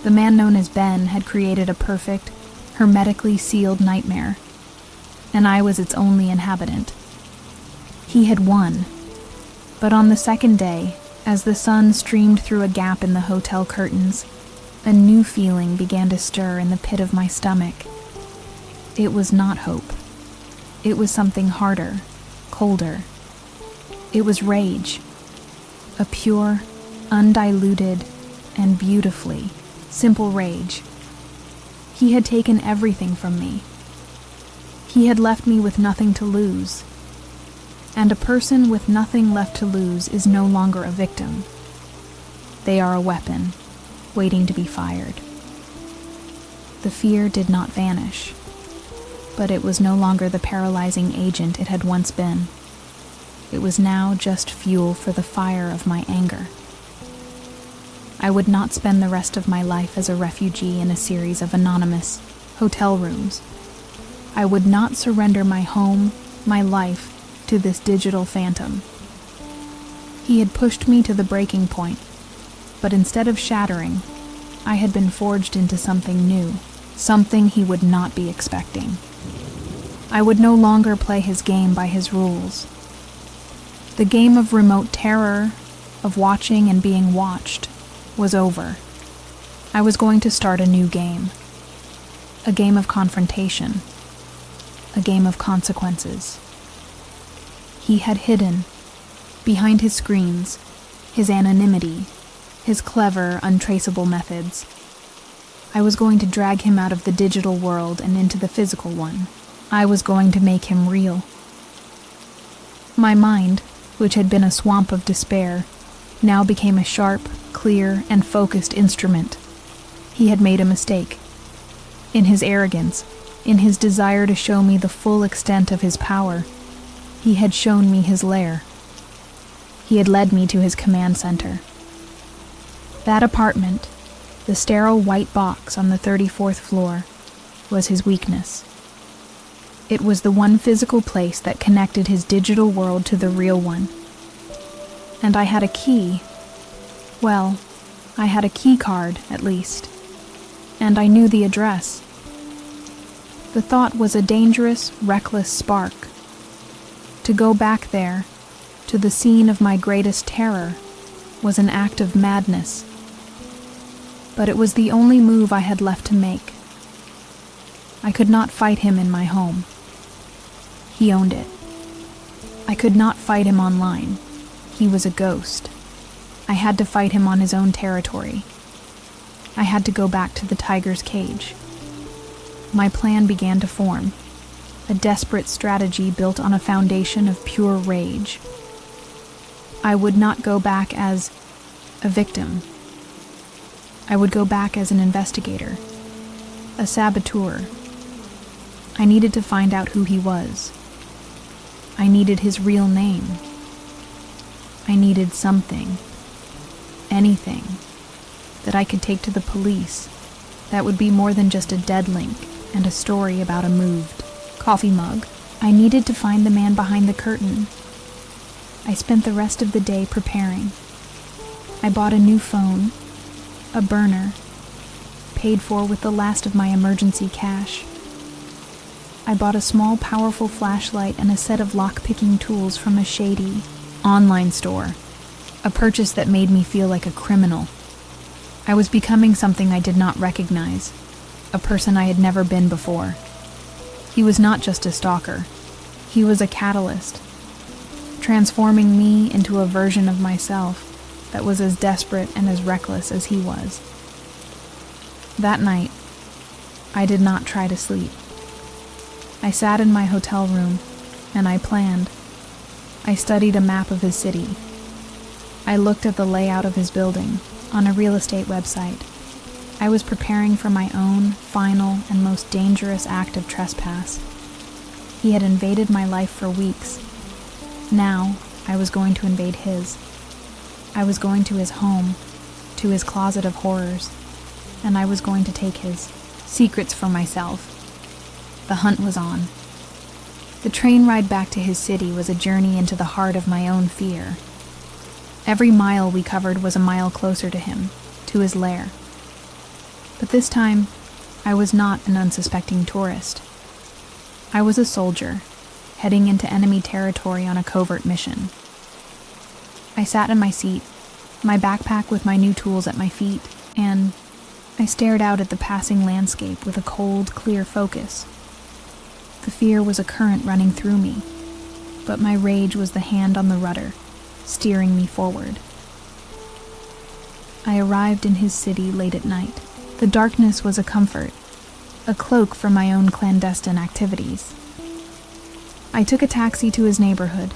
The man known as Ben had created a perfect, hermetically sealed nightmare, and I was its only inhabitant. He had won, but on the second day, as the sun streamed through a gap in the hotel curtains, a new feeling began to stir in the pit of my stomach. It was not hope. It was something harder, colder. It was rage, a pure, undiluted, and beautifully simple rage. He had taken everything from me. He had left me with nothing to lose. And a person with nothing left to lose is no longer a victim. They are a weapon, waiting to be fired. The fear did not vanish, but it was no longer the paralyzing agent it had once been. It was now just fuel for the fire of my anger. I would not spend the rest of my life as a refugee in a series of anonymous hotel rooms. I would not surrender my home, my life, to this digital phantom. He had pushed me to the breaking point, but instead of shattering, I had been forged into something new, something he would not be expecting. I would no longer play his game by his rules. The game of remote terror, of watching and being watched, was over. I was going to start a new game. A game of confrontation. A game of consequences. He had hidden, behind his screens, his anonymity, his clever, untraceable methods. I was going to drag him out of the digital world and into the physical one. I was going to make him real. My mind, which had been a swamp of despair, now became a sharp, clear, and focused instrument. He had made a mistake. In his arrogance, in his desire to show me the full extent of his power, he had shown me his lair. He had led me to his command center. That apartment, the sterile white box on the 34th floor, was his weakness. It was the one physical place that connected his digital world to the real one. And I had a key. Well, I had a key card, at least. And I knew the address. The thought was a dangerous, reckless spark. To go back there, to the scene of my greatest terror, was an act of madness. But it was the only move I had left to make. I could not fight him in my home. He owned it. I could not fight him online. He was a ghost. I had to fight him on his own territory. I had to go back to the tiger's cage. My plan began to form, a desperate strategy built on a foundation of pure rage. I would not go back as a victim. I would go back as an investigator, a saboteur. I needed to find out who he was. I needed his real name. I needed something, anything, that I could take to the police that would be more than just a dead link and a story about a moved coffee mug. I needed to find the man behind the curtain. I spent the rest of the day preparing. I bought a new phone, a burner, paid for with the last of my emergency cash. I bought a small, powerful flashlight and a set of lock-picking tools from a shady online store, a purchase that made me feel like a criminal. I was becoming something I did not recognize, a person I had never been before. He was not just a stalker. He was a catalyst, transforming me into a version of myself that was as desperate and as reckless as he was. That night, I did not try to sleep. I sat in my hotel room, and I planned. I studied a map of his city. I looked at the layout of his building on a real estate website. I was preparing for my own final and most dangerous act of trespass. He had invaded my life for weeks. Now, I was going to invade his. I was going to his home, to his closet of horrors, and I was going to take his secrets for myself. The hunt was on. The train ride back to his city was a journey into the heart of my own fear. Every mile we covered was a mile closer to him, to his lair. But this time, I was not an unsuspecting tourist. I was a soldier, heading into enemy territory on a covert mission. I sat in my seat, my backpack with my new tools at my feet, and I stared out at the passing landscape with a cold, clear focus. The fear was a current running through me, but my rage was the hand on the rudder, steering me forward. I arrived in his city late at night. The darkness was a comfort, a cloak for my own clandestine activities. I took a taxi to his neighborhood,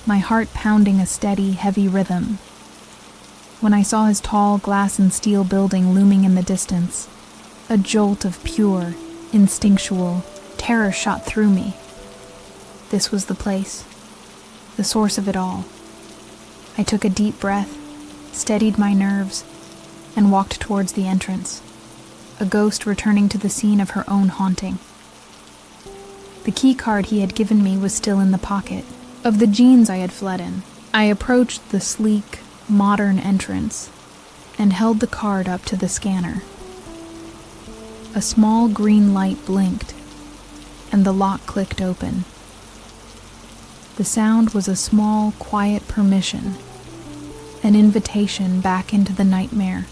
my heart pounding a steady, heavy rhythm. When I saw his tall glass and steel building looming in the distance, a jolt of pure, instinctual terror shot through me. This was the place, the source of it all. I took a deep breath, steadied my nerves, and walked towards the entrance, a ghost returning to the scene of her own haunting. The key card he had given me was still in the pocket of the jeans I had fled in. I approached the sleek, modern entrance and held the card up to the scanner. A small green light blinked, and the lock clicked open. The sound was a small, quiet permission, an invitation back into the nightmare.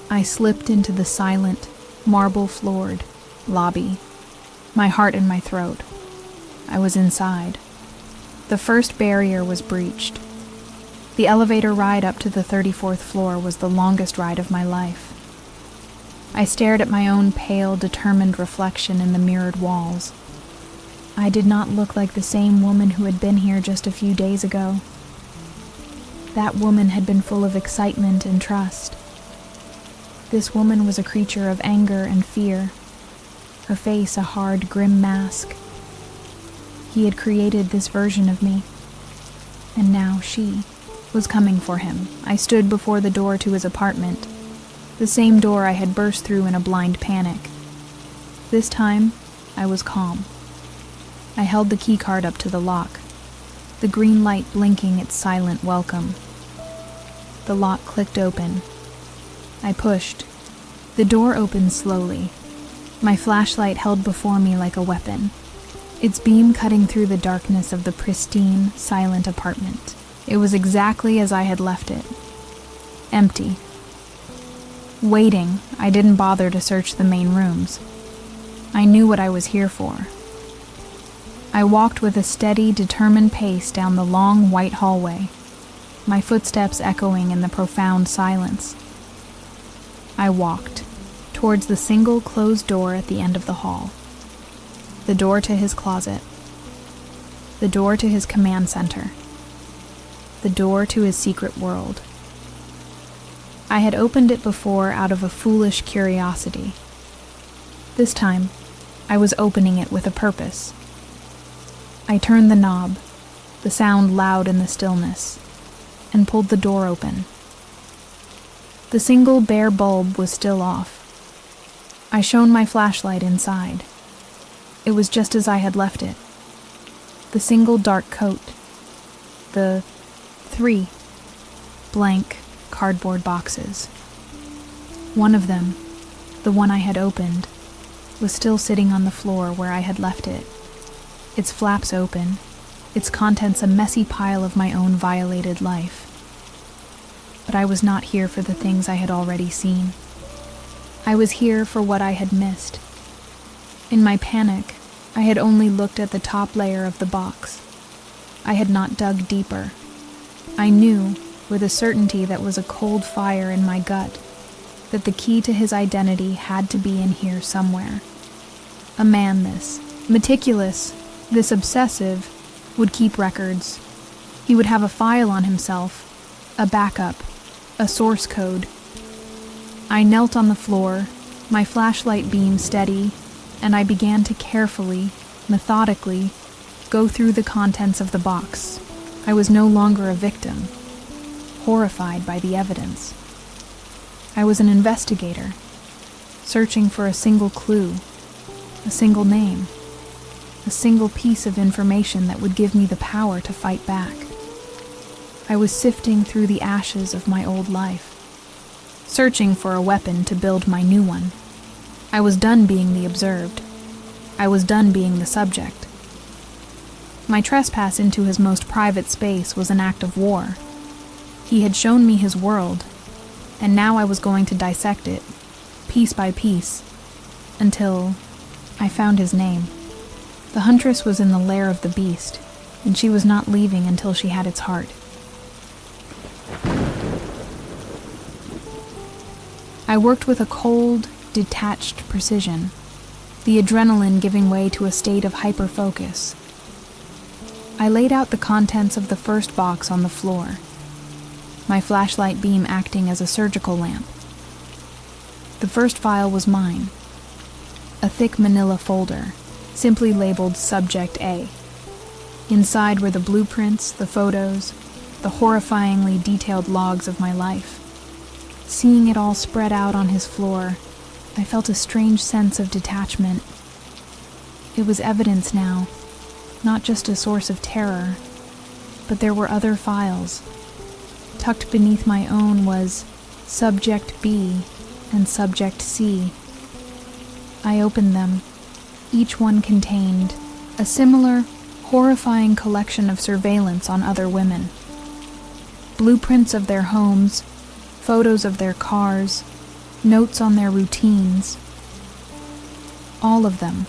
I slipped into the silent, marble-floored lobby, my heart in my throat. I was inside. The first barrier was breached. The elevator ride up to the 34th floor was the longest ride of my life. I stared at my own pale, determined reflection in the mirrored walls. I did not look like the same woman who had been here just a few days ago. That woman had been full of excitement and trust. This woman was a creature of anger and fear, her face a hard, grim mask. He had created this version of me, and now she was coming for him. I stood before the door to his apartment, the same door I had burst through in a blind panic. This time, I was calm. I held the keycard up to the lock, the green light blinking its silent welcome. The lock clicked open. I pushed. The door opened slowly, my flashlight held before me like a weapon, its beam cutting through the darkness of the pristine, silent apartment. It was exactly as I had left it. Empty. Waiting, I didn't bother to search the main rooms. I knew what I was here for. I walked with a steady, determined pace down the long, white hallway, my footsteps echoing in the profound silence. I walked towards the single closed door at the end of the hall. The door to his closet. The door to his command center. The door to his secret world. I had opened it before out of a foolish curiosity. This time, I was opening it with a purpose. I turned the knob, the sound loud in the stillness, and pulled the door open. The single bare bulb was still off. I shone my flashlight inside. It was just as I had left it. The single dark coat. The 3 blank cardboard boxes. One of them, the one I had opened, was still sitting on the floor where I had left it, its flaps open, its contents a messy pile of my own violated life. But I was not here for the things I had already seen. I was here for what I had missed. In my panic, I had only looked at the top layer of the box. I had not dug deeper. I knew, with a certainty that was a cold fire in my gut, that the key to his identity had to be in here somewhere. A man this, meticulous, this obsessive, would keep records. He would have a file on himself, a backup, a source code. I knelt on the floor, my flashlight beam steady, and I began to carefully, methodically, go through the contents of the box. I was no longer a victim, horrified by the evidence. I was an investigator, searching for a single clue, a single name, a single piece of information that would give me the power to fight back. I was sifting through the ashes of my old life, searching for a weapon to build my new one. I was done being the observed. I was done being the subject. My trespass into his most private space was an act of war. He had shown me his world, and now I was going to dissect it, piece by piece, until I found his name. The huntress was in the lair of the beast, and she was not leaving until she had its heart. I worked with a cold, detached precision, the adrenaline giving way to a state of hyper-focus. I laid out the contents of the first box on the floor, my flashlight beam acting as a surgical lamp. The first file was mine, a thick manila folder, simply labeled Subject A. Inside were the blueprints, the photos, the horrifyingly detailed logs of my life. Seeing it all spread out on his floor, I felt a strange sense of detachment. It was evidence now, not just a source of terror, but there were other files. Tucked beneath my own was Subject B and Subject C. I opened them. Each one contained a similar, horrifying collection of surveillance on other women. Blueprints of their homes, photos of their cars, notes on their routines. All of them,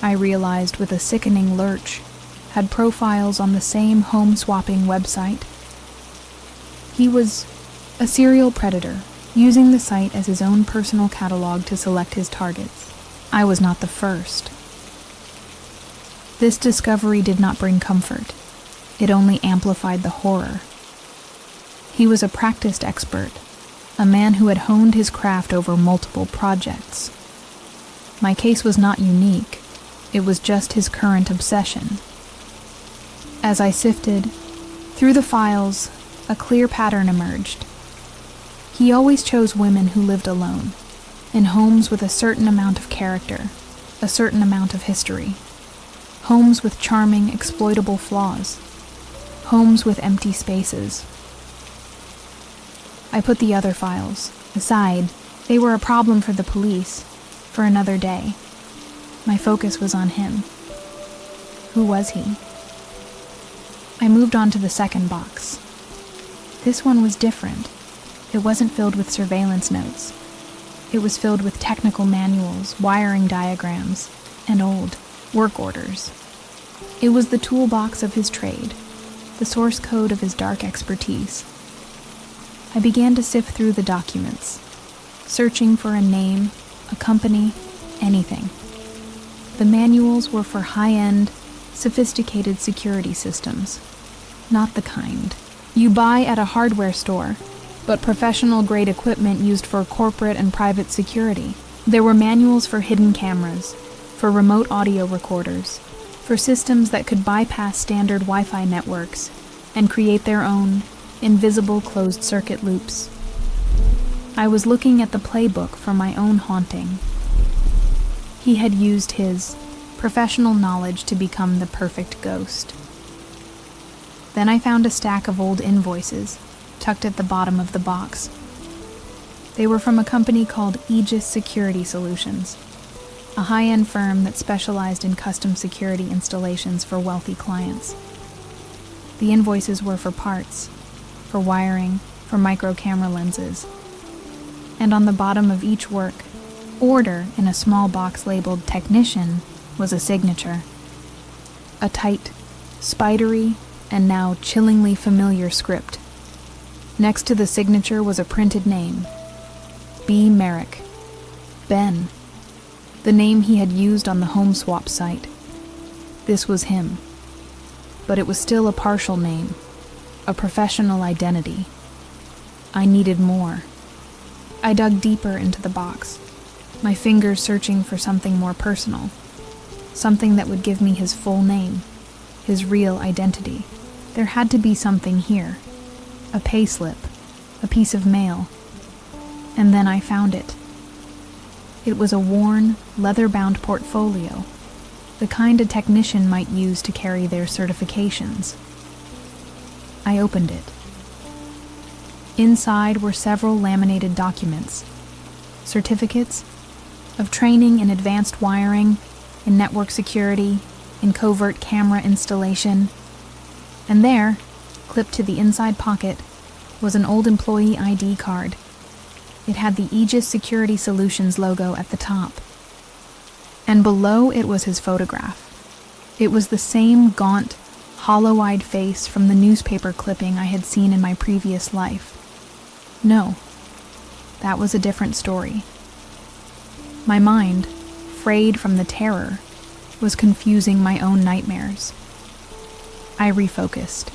I realized with a sickening lurch, had profiles on the same home-swapping website. He was a serial predator, using the site as his own personal catalog to select his targets. I was not the first. This discovery did not bring comfort. It only amplified the horror. He was a practiced expert, a man who had honed his craft over multiple projects. My case was not unique. It was just his current obsession. As I sifted through the files, a clear pattern emerged. He always chose women who lived alone, in homes with a certain amount of character, a certain amount of history. Homes with charming, exploitable flaws. Homes with empty spaces. I put the other files aside. They were a problem for the police, for another day. My focus was on him. Who was he? I moved on to the second box. This one was different. It wasn't filled with surveillance notes. It was filled with technical manuals, wiring diagrams, and old work orders. It was the toolbox of his trade, the source code of his dark expertise. I began to sift through the documents, searching for a name, a company, anything. The manuals were for high-end, sophisticated security systems, not the kind you buy at a hardware store, but professional-grade equipment used for corporate and private security. There were manuals for hidden cameras, for remote audio recorders, for systems that could bypass standard Wi-Fi networks and create their own invisible closed-circuit loops. I was looking at the playbook for my own haunting. He had used his professional knowledge to become the perfect ghost. Then I found a stack of old invoices tucked at the bottom of the box. They were from a company called Aegis Security Solutions, a high-end firm that specialized in custom security installations for wealthy clients. The invoices were for parts, for wiring, for micro-camera lenses. And on the bottom of each work, order in a small box labeled technician, was a signature. A tight, spidery, and now chillingly familiar script. Next to the signature was a printed name, B. Merrick. Ben, the name he had used on the home swap site. This was him. But it was still a partial name, a professional identity. I needed more. I dug deeper into the box, my fingers searching for something more personal, something that would give me his full name, his real identity. There had to be something here, a payslip, a piece of mail. And then I found it. It was a worn, leather-bound portfolio, the kind a technician might use to carry their certifications. I opened it. Inside were several laminated documents, certificates of training in advanced wiring, in network security, in covert camera installation. And there, clipped to the inside pocket, was an old employee ID card. It had the Aegis Security Solutions logo at the top. And below it was his photograph. It was the same gaunt, hollow-eyed face from the newspaper clipping I had seen in my previous life. No, that was a different story. My mind, frayed from the terror, was confusing my own nightmares. I refocused.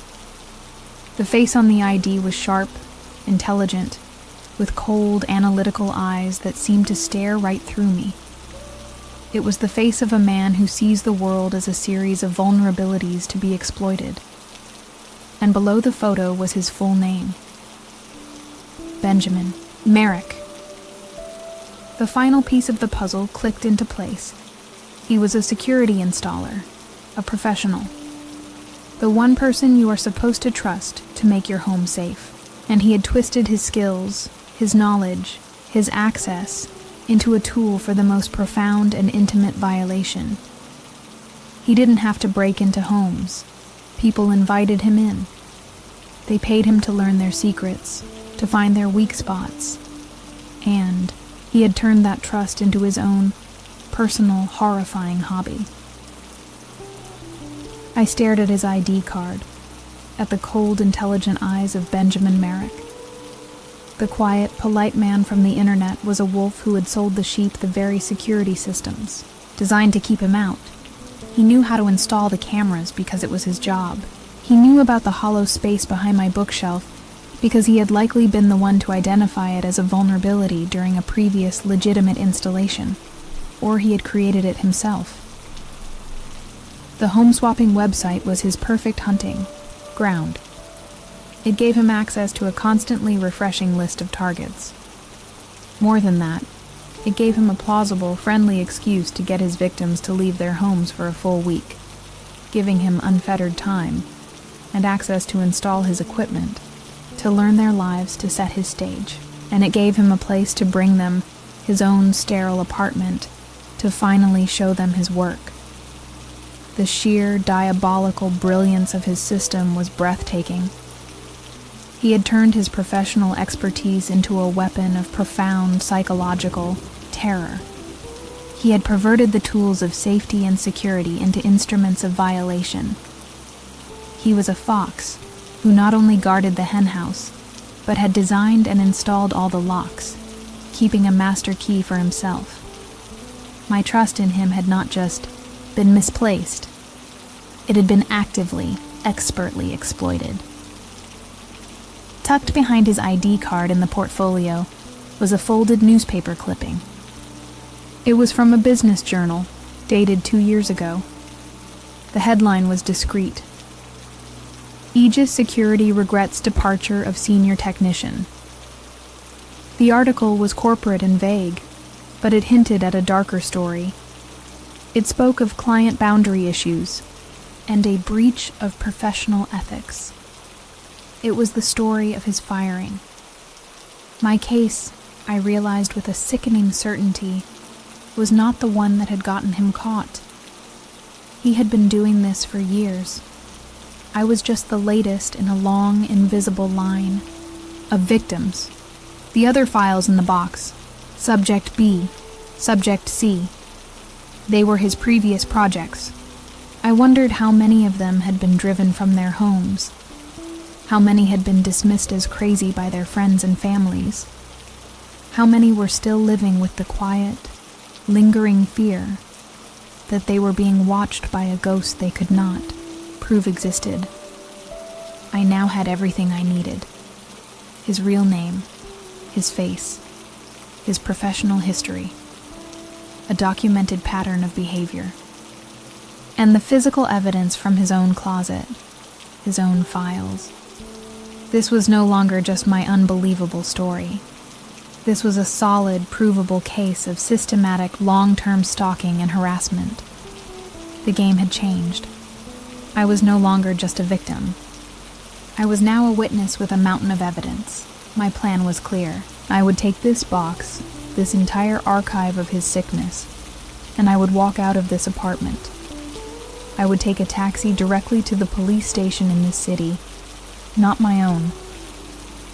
The face on the ID was sharp, intelligent, with cold, analytical eyes that seemed to stare right through me. It was the face of a man who sees the world as a series of vulnerabilities to be exploited. And below the photo was his full name. Benjamin Merrick. The final piece of the puzzle clicked into place. He was a security installer, a professional. The one person you are supposed to trust to make your home safe. And he had twisted his skills, his knowledge, his access into a tool for the most profound and intimate violation. He didn't have to break into homes. People invited him in. They paid him to learn their secrets, to find their weak spots. And he had turned that trust into his own personal, horrifying hobby. I stared at his ID card, at the cold, intelligent eyes of Benjamin Merrick. The quiet, polite man from the internet was a wolf who had sold the sheep the very security systems, designed to keep him out. He knew how to install the cameras because it was his job. He knew about the hollow space behind my bookshelf because he had likely been the one to identify it as a vulnerability during a previous legitimate installation, or he had created it himself. The home-swapping website was his perfect hunting ground. It gave him access to a constantly refreshing list of targets. More than that, it gave him a plausible, friendly excuse to get his victims to leave their homes for a full week, giving him unfettered time and access to install his equipment, to learn their lives, to set his stage. And it gave him a place to bring them, his own sterile apartment, to finally show them his work. The sheer, diabolical brilliance of his system was breathtaking. He had turned his professional expertise into a weapon of profound psychological terror. He had perverted the tools of safety and security into instruments of violation. He was a fox who not only guarded the henhouse, but had designed and installed all the locks, keeping a master key for himself. My trust in him had not just been misplaced. It had been actively, expertly exploited. Tucked behind his ID card in the portfolio was a folded newspaper clipping. It was from a business journal, dated 2 years ago. The headline was discreet. Aegis Security regrets departure of senior technician. The article was corporate and vague, but it hinted at a darker story. It spoke of client boundary issues and a breach of professional ethics. It was the story of his firing. My case, I realized with a sickening certainty, was not the one that had gotten him caught. He had been doing this for years. I was just the latest in a long, invisible line of victims. The other files in the box, Subject B, Subject C, they were his previous projects. I wondered how many of them had been driven from their homes, how many had been dismissed as crazy by their friends and families, how many were still living with the quiet, lingering fear that they were being watched by a ghost they could not prove existed. I now had everything I needed. His real name, his face, his professional history, a documented pattern of behavior, and the physical evidence from his own closet, his own files. This was no longer just my unbelievable story. This was a solid, provable case of systematic, long-term stalking and harassment. The game had changed. I was no longer just a victim. I was now a witness with a mountain of evidence. My plan was clear. I would take this box, this entire archive of his sickness, and I would walk out of this apartment. I would take a taxi directly to the police station in this city, not my own.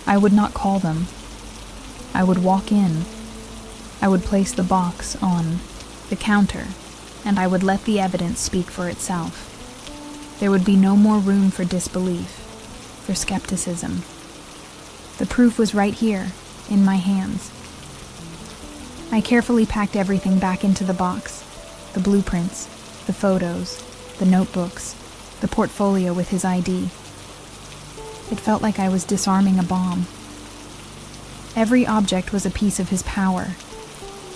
I would not call them. I would walk in. I would place the box on the counter, and I would let the evidence speak for itself. There would be no more room for disbelief, for skepticism. The proof was right here, in my hands. I carefully packed everything back into the box, the blueprints, the photos, the notebooks, the portfolio with his ID. It felt like I was disarming a bomb. Every object was a piece of his power,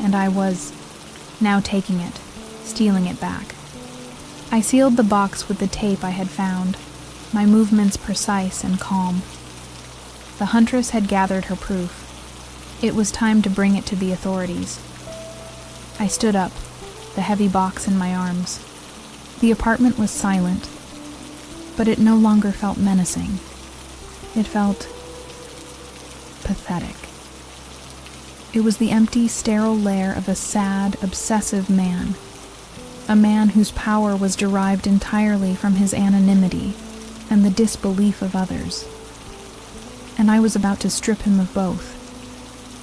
and I was now taking it, stealing it back. I sealed the box with the tape I had found, my movements precise and calm. The huntress had gathered her proof. It was time to bring it to the authorities. I stood up, the heavy box in my arms. The apartment was silent, but it no longer felt menacing. It felt pathetic. It was the empty, sterile lair of a sad, obsessive man. a man whose power was derived entirely from his anonymity and the disbelief of others. And I was about to strip him of both.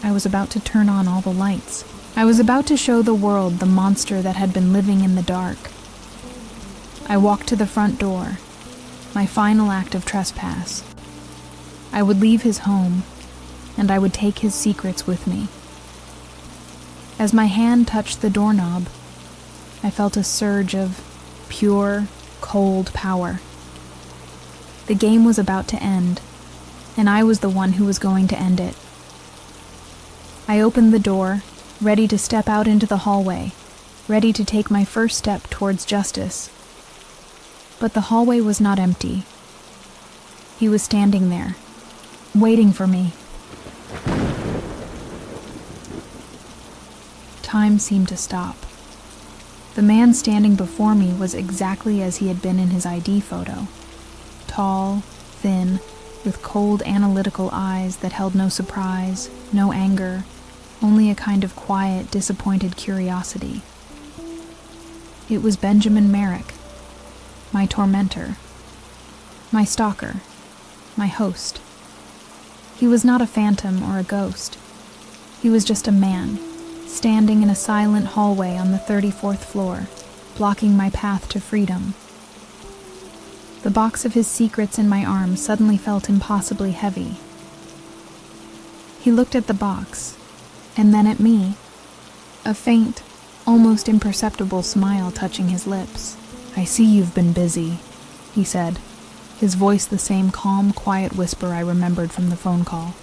I was about to turn on all the lights. I was about to show the world the monster that had been living in the dark. I walked to the front door, my final act of trespass. I would leave his home, and I would take his secrets with me. As my hand touched the doorknob, I felt a surge of pure, cold power. The game was about to end, and I was the one who was going to end it. I opened the door, ready to step out into the hallway, ready to take my first step towards justice. But the hallway was not empty. He was standing there, waiting for me. Time seemed to stop. The man standing before me was exactly as he had been in his ID photo. Tall, thin, with cold analytical eyes that held no surprise, no anger, only a kind of quiet, disappointed curiosity. It was Benjamin Merrick, my tormentor, my stalker, my host. He was not a phantom or a ghost. He was just a man, standing in a silent hallway on the 34th floor, blocking my path to freedom. The box of his secrets in my arms suddenly felt impossibly heavy. He looked at the box, and then at me, a faint, almost imperceptible smile touching his lips. "I see you've been busy," he said, his voice the same calm, quiet whisper I remembered from the phone call.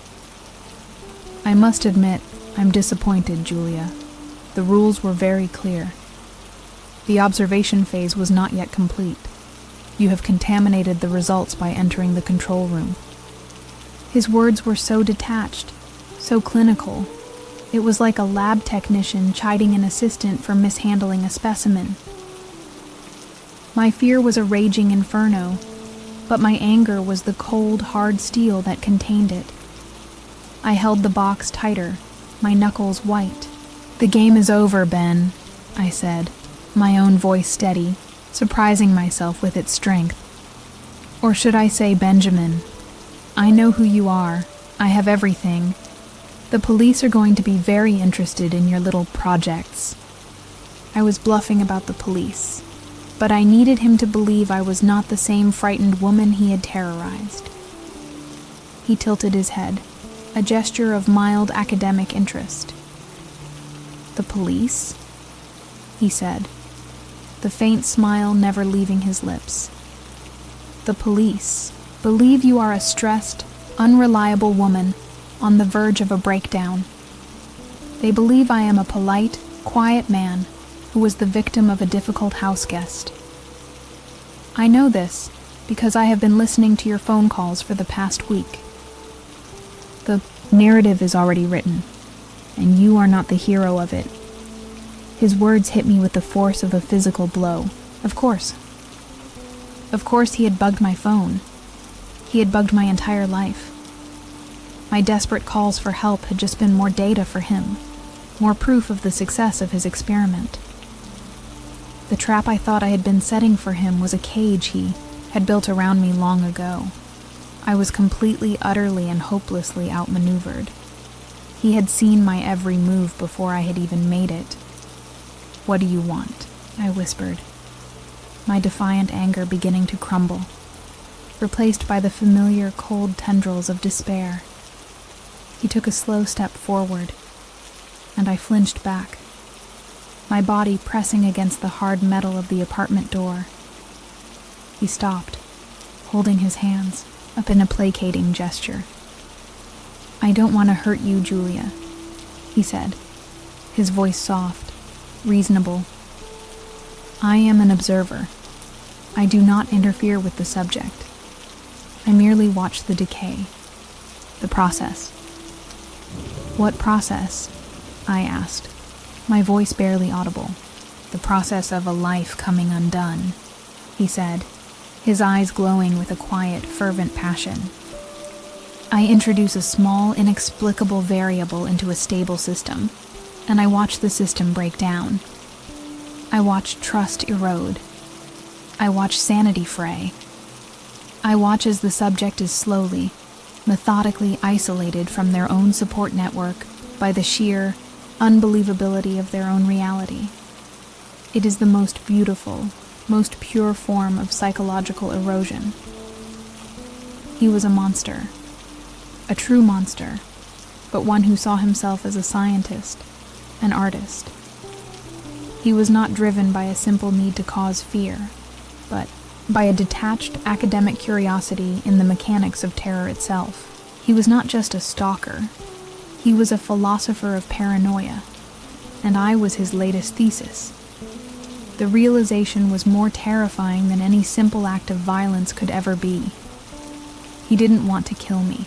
"I must admit, I'm disappointed, Julia. The rules were very clear. The observation phase was not yet complete. You have contaminated the results by entering the control room." His words were so detached, so clinical. It was like a lab technician chiding an assistant for mishandling a specimen. My fear was a raging inferno, but my anger was the cold, hard steel that contained it. I held the box tighter, my knuckles white. "The game is over, Ben," I said, my own voice steady, surprising myself with its strength. Or should I say Benjamin? I know who you are. I have everything. The police are going to be very interested in your little projects. I was bluffing about the police, but I needed him to believe I was not the same frightened woman he had terrorized. He tilted his head, a gesture of mild academic interest. "The police?" he said, the faint smile never leaving his lips. "The police believe you are a stressed, unreliable woman on the verge of a breakdown. They believe I am a polite, quiet man who was the victim of a difficult house guest. I know this because I have been listening to your phone calls for the past week. The narrative is already written, and you are not the hero of it." His words hit me with the force of a physical blow. Of course. Of course he had bugged my phone. He had bugged my entire life. My desperate calls for help had just been more data for him, more proof of the success of his experiment. The trap I thought I had been setting for him was a cage he had built around me long ago. I was completely, utterly, and hopelessly outmaneuvered. He had seen my every move before I had even made it. "What do you want?" I whispered, my defiant anger beginning to crumble, replaced by the familiar cold tendrils of despair. He took a slow step forward, and I flinched back, my body pressing against the hard metal of the apartment door. He stopped, holding his hands up in a placating gesture. "I don't want to hurt you, Julia," he said, his voice soft, reasonable. "I am an observer. I do not interfere with the subject. I merely watch the decay, the process." "What process?" I asked, my voice barely audible. "The process of a life coming undone," he said, his eyes glowing with a quiet, fervent passion. "I introduce a small, inexplicable variable into a stable system, and I watch the system break down. I watch trust erode. I watch sanity fray. I watch as the subject is slowly, methodically isolated from their own support network by the sheer unbelievability of their own reality. It is the most beautiful, most pure form of psychological erosion. He was a monster, a true monster, but one who saw himself as a scientist, an artist. He was not driven by a simple need to cause fear, but by a detached academic curiosity in the mechanics of terror itself. He was not just a stalker, he was a philosopher of paranoia, and I was his latest thesis. The realization was more terrifying than any simple act of violence could ever be. He didn't want to kill me.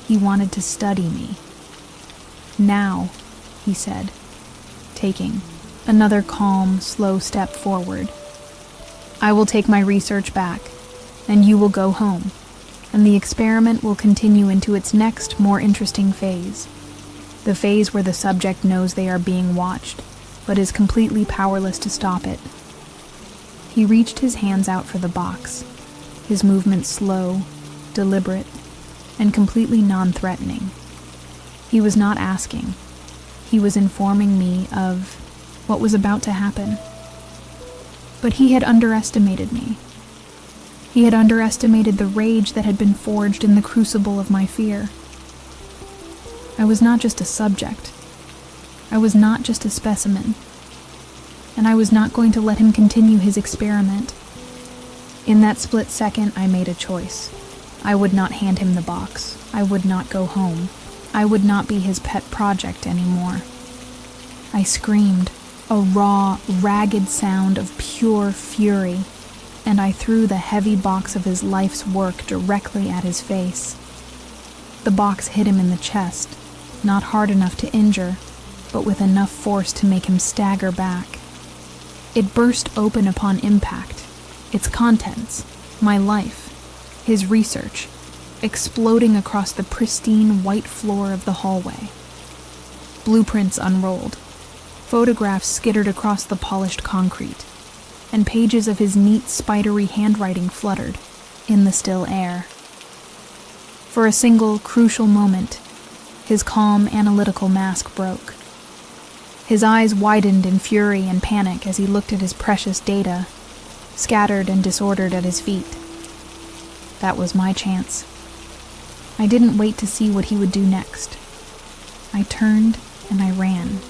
He wanted to study me. Now, he said, taking another calm, slow step forward, I will take my research back, and you will go home, and the experiment will continue into its next, more interesting phase. The phase where the subject knows they are being watched, but is completely powerless to stop it. He reached his hands out for the box, his movements slow, deliberate, and completely non-threatening. He was not asking. He was informing me of what was about to happen. But he had underestimated me. He had underestimated the rage that had been forged in the crucible of my fear. I was not just a subject. I was not just a specimen. And I was not going to let him continue his experiment. In that split second, I made a choice. I would not hand him the box. I would not go home. I would not be his pet project anymore. I screamed, a raw, ragged sound of pure fury, and I threw the heavy box of his life's work directly at his face. The box hit him in the chest, not hard enough to injure, but with enough force to make him stagger back. It burst open upon impact, its contents, my life, his research, exploding across the pristine white floor of the hallway. Blueprints unrolled, photographs skittered across the polished concrete, and pages of his neat, spidery handwriting fluttered in the still air. For a single, crucial moment, his calm, analytical mask broke. His eyes widened in fury and panic as he looked at his precious data, scattered and disordered at his feet. That was my chance. I didn't wait to see what he would do next. I turned and I ran.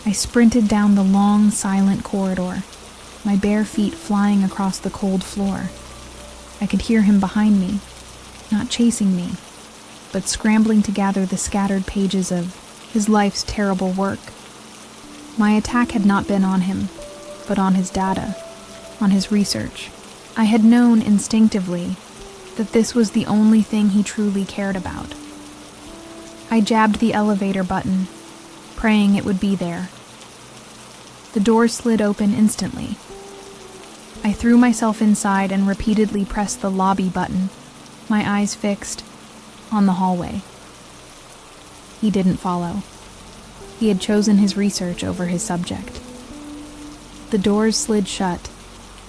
I sprinted down the long, silent corridor, my bare feet flying across the cold floor. I could hear him behind me, not chasing me, but scrambling to gather the scattered pages of his life's terrible work. My attack had not been on him, but on his data, on his research. I had known instinctively that this was the only thing he truly cared about. I jabbed the elevator button, praying it would be there. The door slid open instantly. I threw myself inside and repeatedly pressed the lobby button, my eyes fixed on the hallway. He didn't follow. He had chosen his research over his subject. The doors slid shut,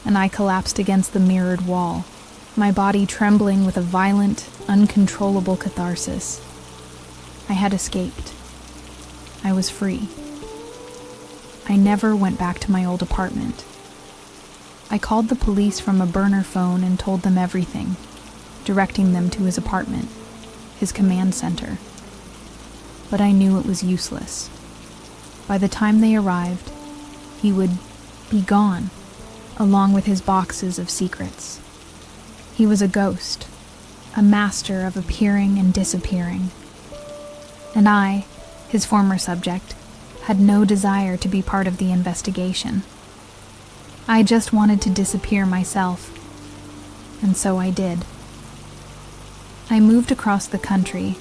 and I collapsed against the mirrored wall, my body trembling with a violent, uncontrollable catharsis. I had escaped. I was free. I never went back to my old apartment. I called the police from a burner phone and told them everything, directing them to his apartment, his command center. But I knew it was useless. By the time they arrived, he would be gone, along with his boxes of secrets. He was a ghost, a master of appearing and disappearing. And I, his former subject, had no desire to be part of the investigation. I just wanted to disappear myself, and so I did. I moved across the country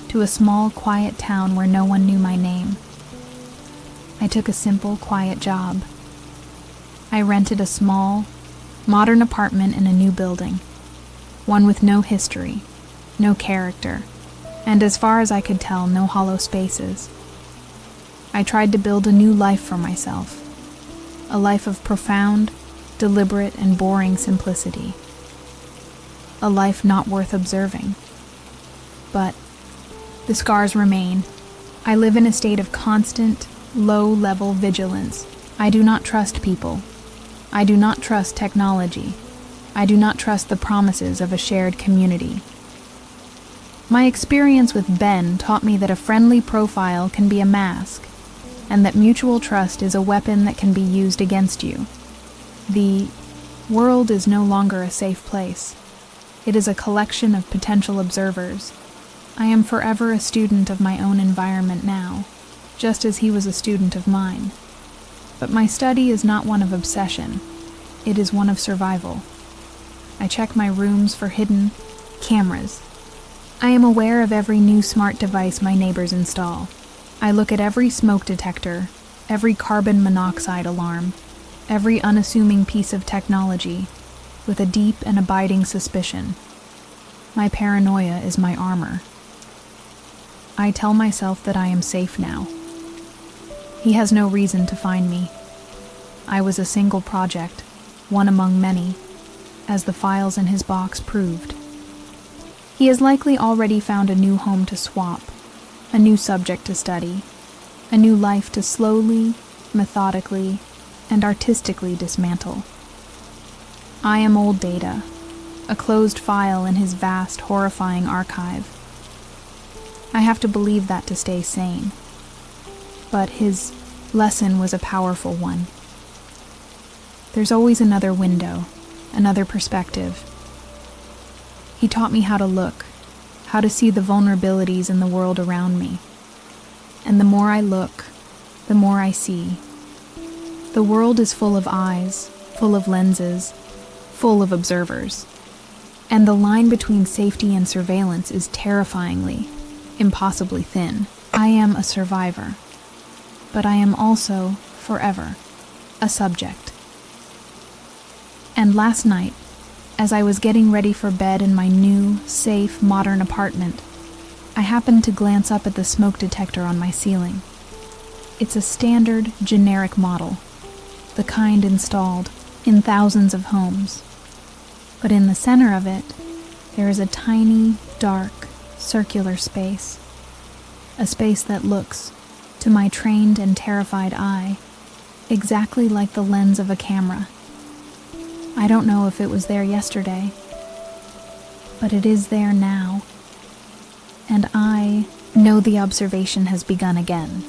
to a small, quiet town where no one knew my name. I took a simple, quiet job. I rented a small, modern apartment in a new building, one with no history, no character, and as far as I could tell, no hollow spaces. I tried to build a new life for myself, a life of profound, deliberate, and boring simplicity. A life not worth observing. But the scars remain. I live in a state of constant, low-level vigilance. I do not trust people. I do not trust technology. I do not trust the promises of a shared community. My experience with Ben taught me that a friendly profile can be a mask, and that mutual trust is a weapon that can be used against you. The world is no longer a safe place. It is a collection of potential observers. I am forever a student of my own environment now, just as he was a student of mine. But my study is not one of obsession. It is one of survival. I check my rooms for hidden cameras. I am aware of every new smart device my neighbors install. I look at every smoke detector, every carbon monoxide alarm, every unassuming piece of technology, with a deep and abiding suspicion. My paranoia is my armor. I tell myself that I am safe now. He has no reason to find me. I was a single project, one among many, as the files in his box proved. He has likely already found a new home to swap, a new subject to study, a new life to slowly, methodically, and artistically dismantle. I am old data, a closed file in his vast, horrifying archive. I have to believe that to stay sane. But his lesson was a powerful one. There's always another window, another perspective. He taught me how to look, how to see the vulnerabilities in the world around me. And the more I look, the more I see. The world is full of eyes, full of lenses, full of observers. And the line between safety and surveillance is terrifyingly, impossibly thin. I am a survivor, but I am also, forever, a subject. And last night, as I was getting ready for bed in my new, safe, modern apartment, I happened to glance up at the smoke detector on my ceiling. It's a standard, generic model, the kind installed in thousands of homes. But in the center of it, there is a tiny, dark, circular space. A space that looks, to my trained and terrified eye, exactly like the lens of a camera. I don't know if it was there yesterday, but it is there now. And I know the observation has begun again.